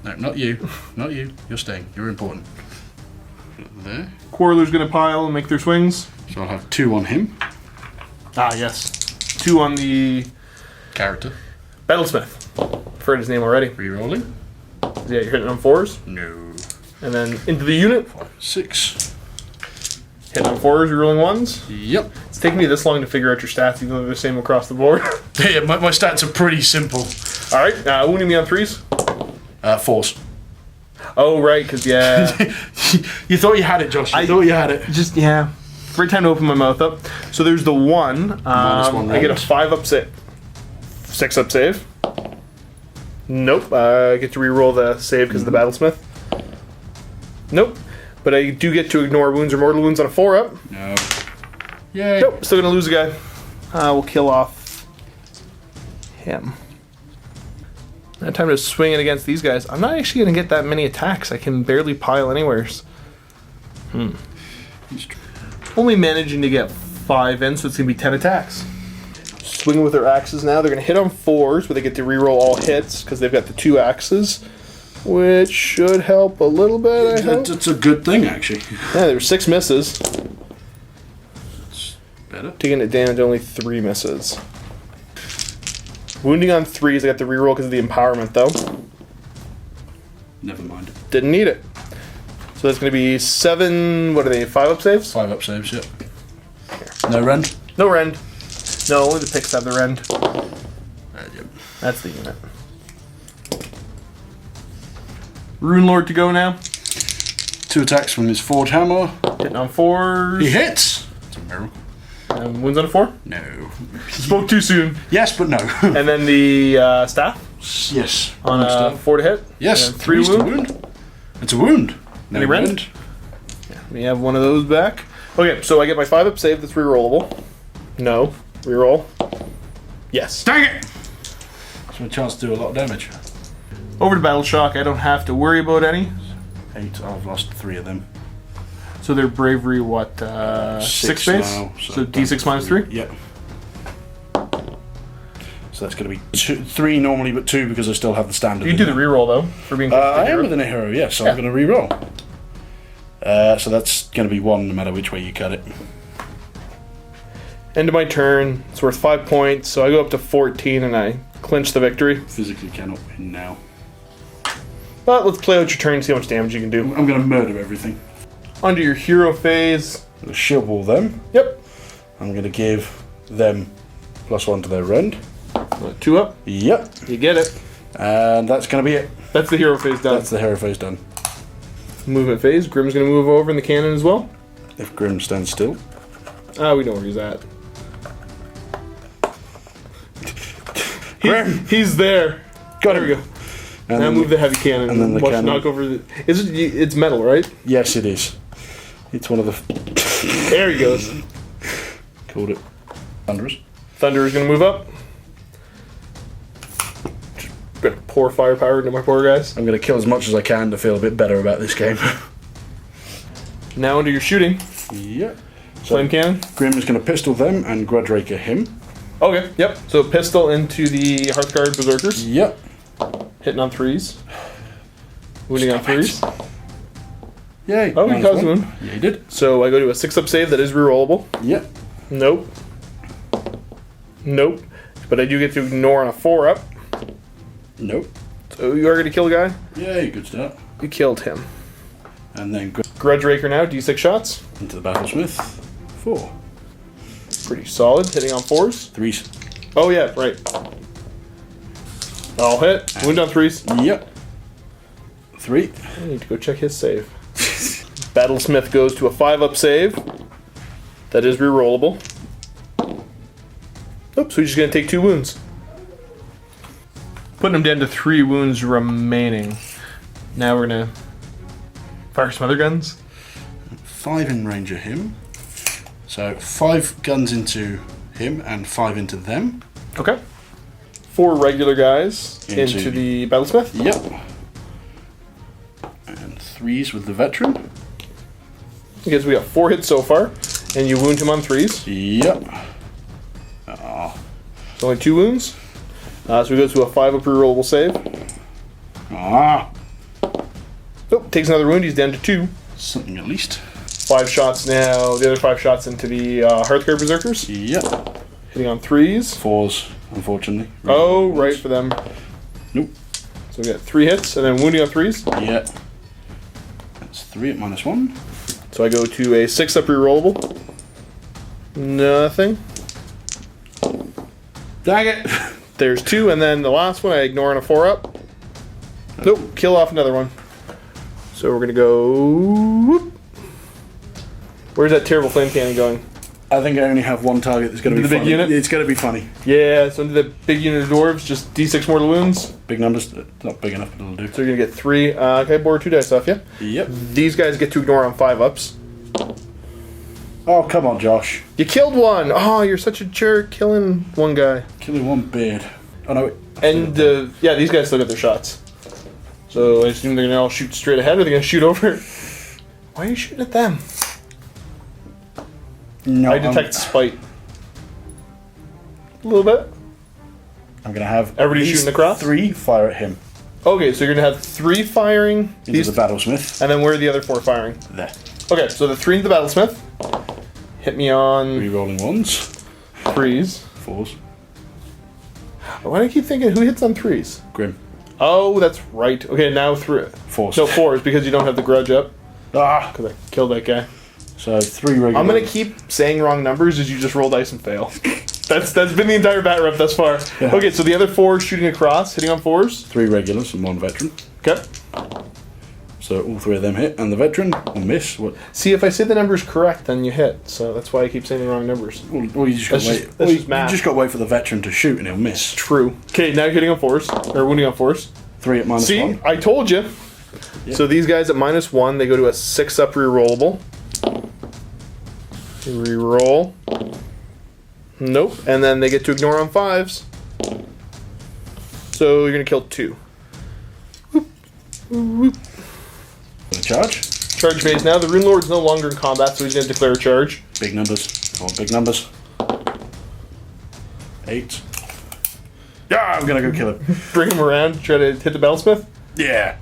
No, not you. Not you. You're staying. You're important. There. Quarreler's gonna pile and make their swings. So I'll have 2 on him. Ah, yes. 2 on the Character. Battlesmith. I've heard his name already. Rerolling. Yeah, you're hitting on 4s. No. And then into the unit. 6. Hitting on 4s, rerolling 1s. Yep. It's taking me this long to figure out your stats, even though they're the same across the board. Yeah, my stats are pretty simple. Alright, wounding me on 3s. 4s. Oh, right, because, yeah. You thought you had it, Josh. You thought you had it. Just, yeah. Great time to open my mouth up. So there's the 1. -1 I get a rend. 5-up save. 6-up save. Nope. I get to reroll the save because of the Battlesmith. Nope. But I do get to ignore wounds or mortal wounds on a 4-up. No. Yay. Nope. Still going to lose a guy. We'll kill off him. Now time to swing it against these guys. I'm not actually going to get that many attacks. I can barely pile anywheres. Only managing to get 5 in, so it's going to be 10 attacks. Swinging with their axes now. They're going to hit on 4s, but they get to reroll all hits because they've got the 2 axes, which should help a little bit, I hope. It's a good thing, actually. Yeah, there were 6 misses. It's better. Taking it down to only 3 misses. Wounding on 3s, I got the reroll because of the empowerment, though. Never mind. Didn't need it. So that's going to be 7, what are they, 5-up saves? 5-up saves, yep. No rend? No rend. No, only the picks have the rend. Yep. That's the unit. Rune Lord to go now. 2 attacks from his Forge Hammer. Hitting on 4s. He hits! It's a miracle. And wounds on a 4. No. Spoke too soon. Yes, but no. And then the staff Yes. on a 4 to hit. Yes, And 3 to wound. It's a wound. No Any rend? We have one of those back. Okay, so I get my 5-up save that's rerollable. No. Reroll. Yes. Dang it! So a chance to do a lot of damage. Over to Battle Shock. I don't have to worry about any. 8. I've lost 3 of them. So their bravery, what, 6 base? now, So D6 minus 3? Yep. So that's going to be 3 normally, but 2 because I still have the standard. You do the reroll though for being. I am within a hero, yes. So I'm going to reroll. So that's going to be 1 no matter which way you cut it. End of my turn. It's worth 5 points, so I go up to 14 and I clinch the victory. Physically cannot win now. But let's play out your turn and see how much damage you can do. I'm going to murder everything. Onto your hero phase. I'm going to shield wall them. Yep. I'm going to give them +1 to their rend. 2 up. Yep. You get it. And that's going to be it. That's the hero phase done. That's the hero phase done. Movement phase. Grim's going to move over in the cannon as well. If Grim stands still. We know where he's at. Grim! He's there. Got There him. we go. And Now then move the heavy cannon and then the watch cannon. knock over the. It's metal, right? Yes, it is. It's one of the. There he goes. Called it. Thunderous. Thunder is going to move up. Just gonna pour firepower into my poor guys. I'm going to kill as much as I can to feel a bit better about this game. Now into your shooting. Yep. So Flame cannon. Grim is going to pistol them and Grudge Raker him. Okay, yep. So pistol into the Hearthguard Berserkers. Yep. Hitting on 3s. Wounding on 3s. Yay. Oh, he -1. caused a wound. Yeah, he did. So I go to a 6-up save that is rerollable. Yep. Nope. Nope. But I do get to ignore on a 4-up. Nope. So you are going to kill a guy? Yay, good start. You killed him. And then Grudge Raker now, D6 shots. into the Battlesmith. 4. Pretty solid, hitting on 4s. 3s. Oh yeah, right. I'll hit. Wound on 3s. Yep. 3. I need to go check his save. Battlesmith goes to a 5-up save. That is rerollable. Oops, so he's just going to take 2 wounds. Putting him down to 3 wounds remaining. Now we're gonna fire some other guns. 5 in range of him. So 5 guns into him and 5 into them. Okay. 4 regular guys into the battlesmith. Yep. And 3s with the veteran. Because we got 4 hits so far, and you wound him on 3s. Yep. It's only 2 wounds. So we go to a 5-up rerollable save. Nope, takes another wound. He's down to 2. Something at least. 5 shots now. The other 5 shots into the Hearthguard Berserkers. Yep. Hitting on 3s. 4s, unfortunately. Oh, right for them. Nope. So we got 3 hits, and then wounding on 3s. Yep. That's 3 at -1. So I go to a 6-up rerollable. Nothing. Dang it! There's 2, and then the last one I ignore on a 4-up. Nope, kill off another one. So we're gonna go. Whoop. Where's that terrible flame cannon going? I think I only have one target that's going to be the big funny. unit? It's going to be funny. Yeah, so into the big unit of dwarves, just d6 mortal wounds. Big numbers, not big enough, but it'll do. So you're gonna get 3. Okay, borrow 2 dice off you. Yep. These guys get to ignore on 5-ups. Oh, come on, Josh. You killed one! Oh, you're such a jerk, killing one guy. Killing one beard. Oh, no. And, yeah, these guys still get their shots. So I assume they're gonna all shoot straight ahead, or they're gonna shoot over. Why are you shooting at them? No, I detect spite. A little bit. I'm going to have Everybody these shooting across? 3 fire at him. Okay, so you're gonna have 3 firing. Into the battlesmith. And then where are the other 4 firing? There. Okay, so the 3 into the battlesmith. Hit me on Re-rolling 1s. 3s. 4s. Why do I keep thinking who hits on 3s? Grim. Oh, that's right. Okay, now 3. 4s. No, 4s because you don't have the grudge up. Ah! Because I killed that guy. So 3 regular. I'm gonna keep saying wrong numbers as you just roll dice and fail. That's been the entire Batrep thus far. Yeah. Okay, so the other 4 shooting across, hitting on 4s. 3 regulars and 1 veteran. Okay. So all 3 of them hit, and the veteran will miss. What? See, if I say the numbers correct, then you hit. So that's why I keep saying the wrong numbers. Well, you just got That's to just- wait. that's You just math. just got to wait for the veteran to shoot, and he'll miss. True. Okay, now you're hitting on 4s, or wounding on 4s. 3 at -1. See, I told you. Yep. So these guys at -1, they go to a 6-up rerollable. Reroll. Nope. And then they get to ignore on 5s. So you're gonna kill 2. Whoop. Whoop. Gonna charge. Charge phase now. The Rune Lord's no longer in combat, so he's gonna declare a charge. Big numbers. Oh, big numbers. 8. Yeah, I'm gonna go kill him. Bring him around, try to hit the battlesmith. Yeah.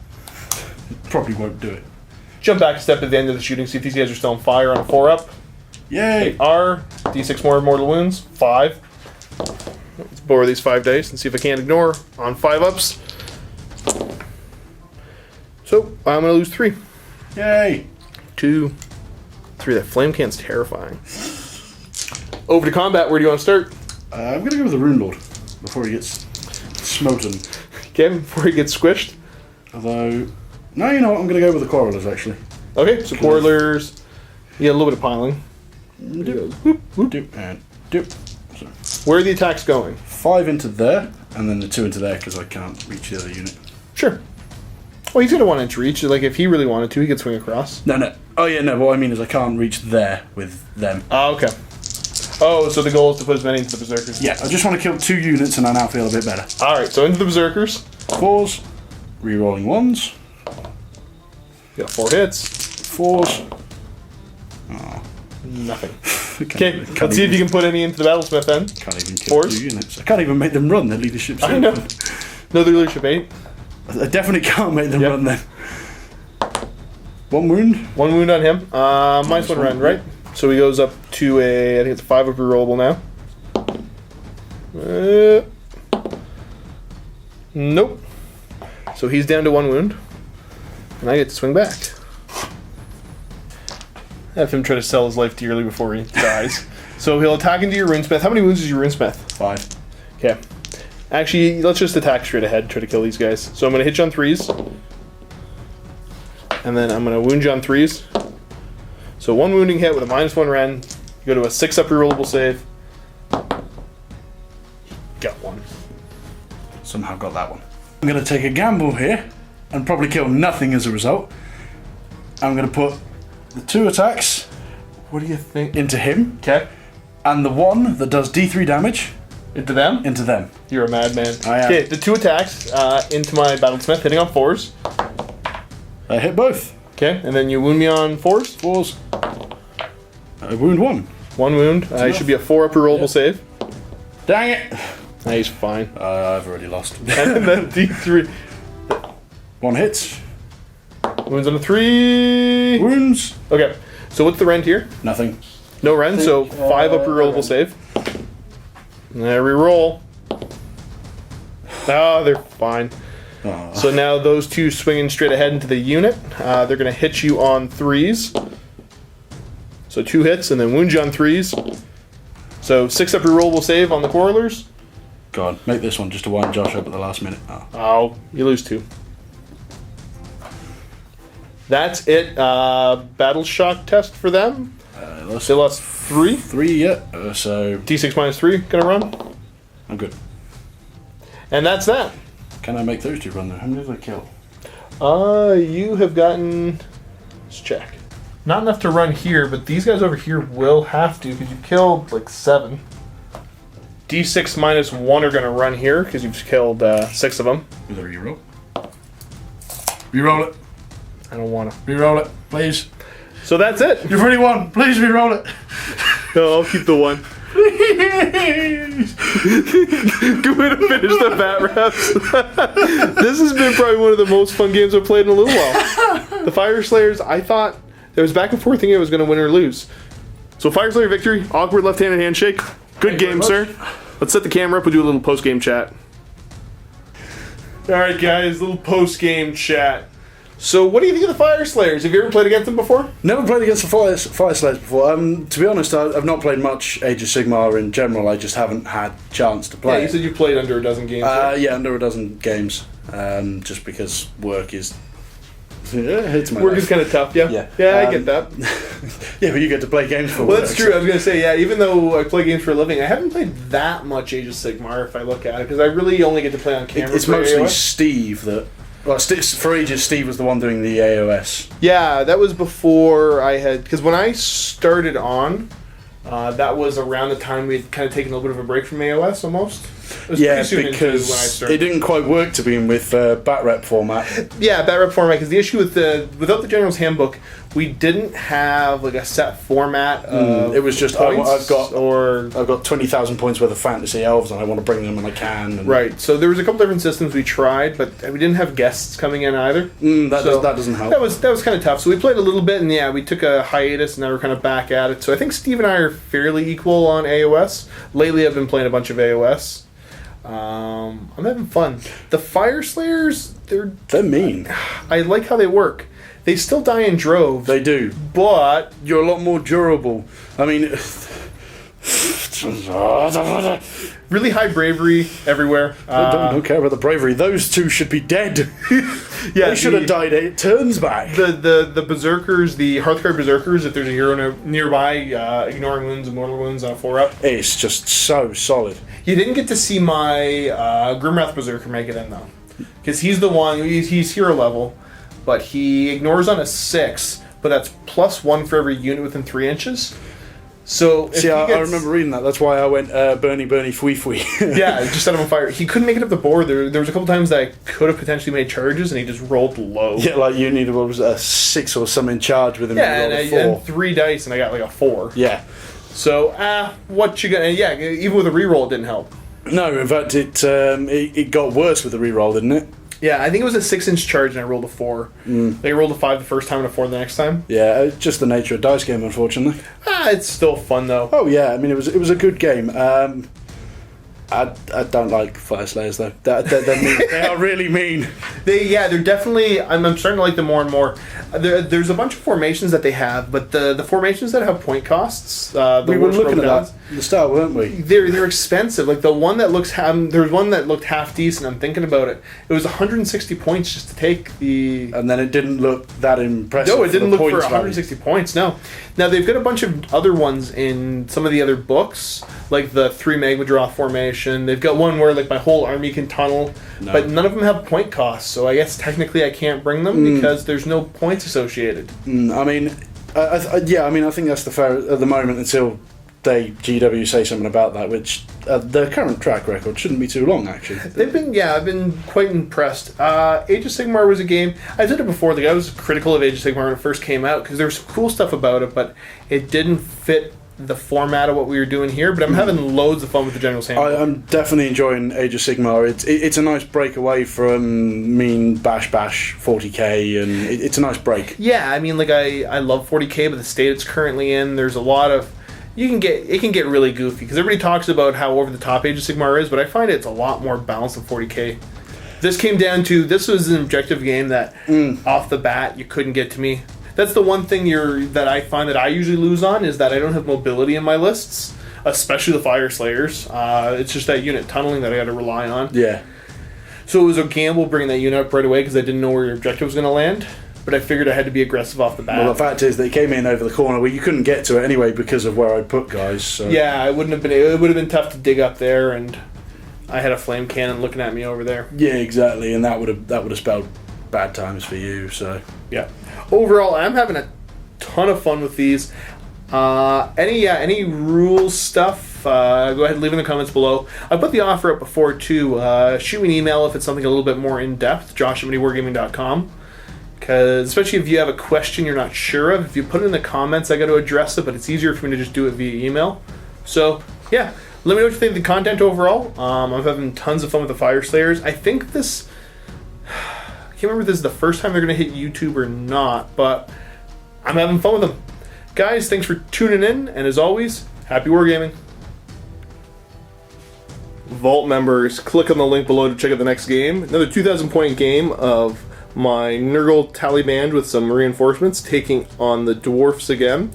Probably won't do it. Jump back a step at the end of the shooting, see if these guys are still on fire on a 4-up. Yay! They are. D6 more mortal wounds. 5. Let's borrow these 5 dice and see if I can't ignore on 5-ups. So, I'm going to lose 3. Yay! 2, 3. That flame can's terrifying. Over to combat. Where do you want to start? I'm gonna go with the Rune Lord before he gets smoten. Okay, before he gets squished. Although, no, you know what? I'm gonna go with the Quarrelers actually. Okay, so Quarrelers. You get a little bit of piling. Doop, doop, and doop. So, Where are the attacks going? 5 into there, and then the 2 into there because I can't reach the other unit. Sure. Well, he's going to 1-inch reach. Like, if he really wanted to, he could swing across. No. Oh yeah, no. What I mean is I can't reach there with them. Oh, okay. Oh, so the goal is to put as many into the Berserkers. Yeah, I just want to kill 2 units, and I now feel a bit better. Alright, so into the Berserkers. 4s, re-rolling 1s, You got 4 hits. 4s. Nothing. Okay, let's see if you can put any into the Battlesmith then. Can't even kill 4s. 2 units. I can't even make them run. Their leadership's I know. No, the leadership 8. I definitely can't make them Yep. run then. 1 wound. 1 wound on him. Minus 1 rend, right? So he goes up to a, I think it's a 5-up rerollable now. Nope. So he's down to 1 wound. And I get to swing back. Have him try to sell his life dearly before he dies. So he'll attack into your runesmith. How many wounds is your runesmith? 5. Okay. Actually, let's just attack straight ahead, try to kill these guys. So I'm going to hit you on 3s. And then I'm going to wound you on 3s. So 1 wounding hit with a -1 rend. You go to a 6-up rerollable save. Got 1. somehow got that one. I'm going to take a gamble here and probably kill nothing as a result. I'm going to put the 2 attacks What do you think? into him, Okay. and the 1 that does D3 damage Into them? into them. You're a madman. I am. Okay, the 2 attacks into my Battlesmith, hitting on 4s. I hit both. Okay, and then you wound me on 4s. 4s. I wound 1. 1 wound. It should be a 4 upper rollable save. Dang it! He's fine. I've already lost. And then D3. 1 hits. Wounds on a 3. Wounds. Okay, so what's the rend here? Nothing. No rend, so 5 upper rollable save. And I reroll. Ah, they're fine. Oh. So now those 2 swinging straight ahead into the unit. They're going to hit you on 3s. So 2 hits and then wound you on 3s. So 6 upper rollable save on the Quarrelers. God, make this one just to wind Josh up at the last minute. Oh. Oh, you lose 2. That's it. Battle shock test for them. They lost 3. 3, yeah. So D6 minus 3, gonna run. I'm good. And that's that. Can I make those 2 run though? How many did I kill? You have gotten... Let's check. Not enough to run here, but these guys over here will have to, because you killed like 7. D6 minus 1 are gonna run here, because you've killed 6 of them. With a reroll. Reroll it. I don't wanna. Reroll it, please. So that's it. You've already won. Please reroll it. No, I'll keep the 1. Please. Good way to finish the Batrep. This has been probably one of the most fun games I've played in a little while. The Fyreslayers, I thought there was back and forth thinking I was going to win or lose. So Fyreslayer victory, awkward left-handed handshake. Good game, sir. Let's set the camera up. We'll do a little post-game chat. All right, guys, little post-game chat. So, what do you think of the Fyreslayers? Have you ever played against them before? Never played against the Fyreslayers before. To be honest, I've not played much Age of Sigmar in general. I just haven't had chance to play. Yeah, you said you played under a dozen games. Right? Yeah, under a dozen games. Just because work is... it's my Work life. is kind of tough, yeah? Yeah. I get that. Yeah, but you get to play games for Well, work. that's true. I was going to say, yeah, even though I play games for a living, I haven't played that much Age of Sigmar if I look at it, because I really only get to play on camera. It's for mostly AOS. Steve that... Well, for ages, Steve was the one doing the AOS. Yeah, that was before I had... Because when I started on, that was around the time we had kind of taken a little bit of a break from AOS, almost. It was Yeah, pretty soon into when I because started. it didn't quite work to begin with Batrep format. Yeah, Batrep format, because the issue with without the General's Handbook, we didn't have like a set format of It was just, points, I've got 20,000 points worth of fantasy elves and I want to bring them when I can. And Right, so there was a couple different systems we tried, but we didn't have guests coming in either. that So doesn't help. That was kind of tough. So we played a little bit, and yeah, we took a hiatus, and now we're kind of back at it. So I think Steve and I are fairly equal on AOS. Lately, I've been playing a bunch of AOS. I'm having fun. The Fyreslayers, They're mean. I like how they work. They still die in droves. They do. But You're a lot more durable. I mean... really high bravery everywhere. don't care about the bravery. Those 2 should be dead. Yeah, They should have died 8 turns back. The berserkers, the Hearthguard berserkers, if there's a hero nearby, ignoring wounds and mortal wounds on a 4-up. It's just so solid. You didn't get to see my Grimwrath berserker make it in though, because he's the one. He's hero level, but he ignores on a 6. But that's +1 for every unit within 3 inches. So if See, he I gets- remember reading that. That's why I went Bernie, Fwee, Fwee. Yeah, just set him on fire. He couldn't make it up the board. There was a couple times that I could have potentially made charges, and he just rolled low. Yeah, like you needed what was it, a 6 or something in charge with him. Yeah, and and, rolled a 4. and 3 dice, and I got like a 4. Yeah. So, what you gonna? Yeah, even with a reroll, it didn't help. No, in fact, it got worse with the reroll, didn't it? Yeah, I think it was a 6-inch charge, and I rolled a 4. They rolled a 5 the first time and a 4 the next time. Yeah, it's just the nature of dice game, unfortunately. It's still fun though. Oh yeah, I mean it was a good game. I don't like Fyreslayers though. They're mean. They are really mean. They're definitely. I'm starting to like them more and more. There's a bunch of formations that they have, but the formations that have point costs. We were looking at that. the start, weren't we? They're expensive. Like the one that looks there's one that looked half decent. I'm thinking about it. It was 160 points just to take the. And then it didn't look that impressive. No, it didn't look for points 160 points. No. Now they've got a bunch of other ones in some of the other books, like the 3 Magma Draw formation. They've got one where like my whole army can tunnel, but none of them have point costs. So I guess technically I can't bring them because there's no points associated. I mean, I think that's the fair at the moment until GW say something about that, which their current track record shouldn't be too long, actually. I've been quite impressed. Age of Sigmar was a game, I said it before, like I was critical of Age of Sigmar when it first came out, because there was cool stuff about it, but it didn't fit the format of what we were doing here, but I'm having loads of fun with the General Handbook. I'm definitely enjoying Age of Sigmar. It's a nice break away from mean bash 40k, and it's a nice break. Yeah, I mean, like I love 40k, but the state it's currently in, there's a lot of... It can get really goofy, because everybody talks about how over the top Age of Sigmar is, but I find it's a lot more balanced than 40k. This came down to, this was an objective game that off the bat you couldn't get to me. That's the one thing that I find that I usually lose on, is that I don't have mobility in my lists, especially the Fyreslayers. It's just that unit tunneling that I got to rely on. Yeah. So it was a gamble bringing that unit up right away because I didn't know where your objective was going to land. But I figured I had to be aggressive off the bat. Well, the fact is they came in over the corner where you couldn't get to it anyway because of where I put guys. So. Yeah, it would have been tough to dig up there, and I had a flame cannon looking at me over there. Yeah, exactly, and that would have spelled bad times for you. So yeah. Overall, I'm having a ton of fun with these. Any rules stuff? Go ahead and leave in the comments below. I put the offer up before too. Shoot me an email if it's something a little bit more in depth. Josh@MiniWarGaming.com. Because especially if you have a question you're not sure of, if you put it in the comments, I got to address it. But it's easier for me to just do it via email. So yeah, let me know what you think of the content overall. I'm having tons of fun with the Fyreslayers. I think this. I can't remember if this is the first time they're going to hit YouTube or not, but I'm having fun with them. Guys, thanks for tuning in, and as always, happy wargaming. Vault members, click on the link below to check out the next game. Another 2,000 point game of my Nurgle Taliban with some reinforcements taking on the Dwarfs again.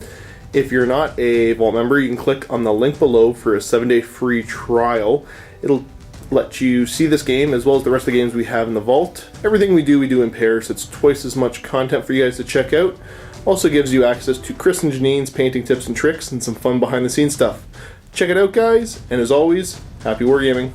If you're not a Vault member, you can click on the link below for a 7-day free trial. It'll let you see this game as well as the rest of the games we have in the Vault. Everything we do in pairs, so it's twice as much content for you guys to check out. Also gives you access to Chris and Janine's painting tips and tricks and some fun behind the scenes stuff. Check it out, guys, and as always, happy wargaming.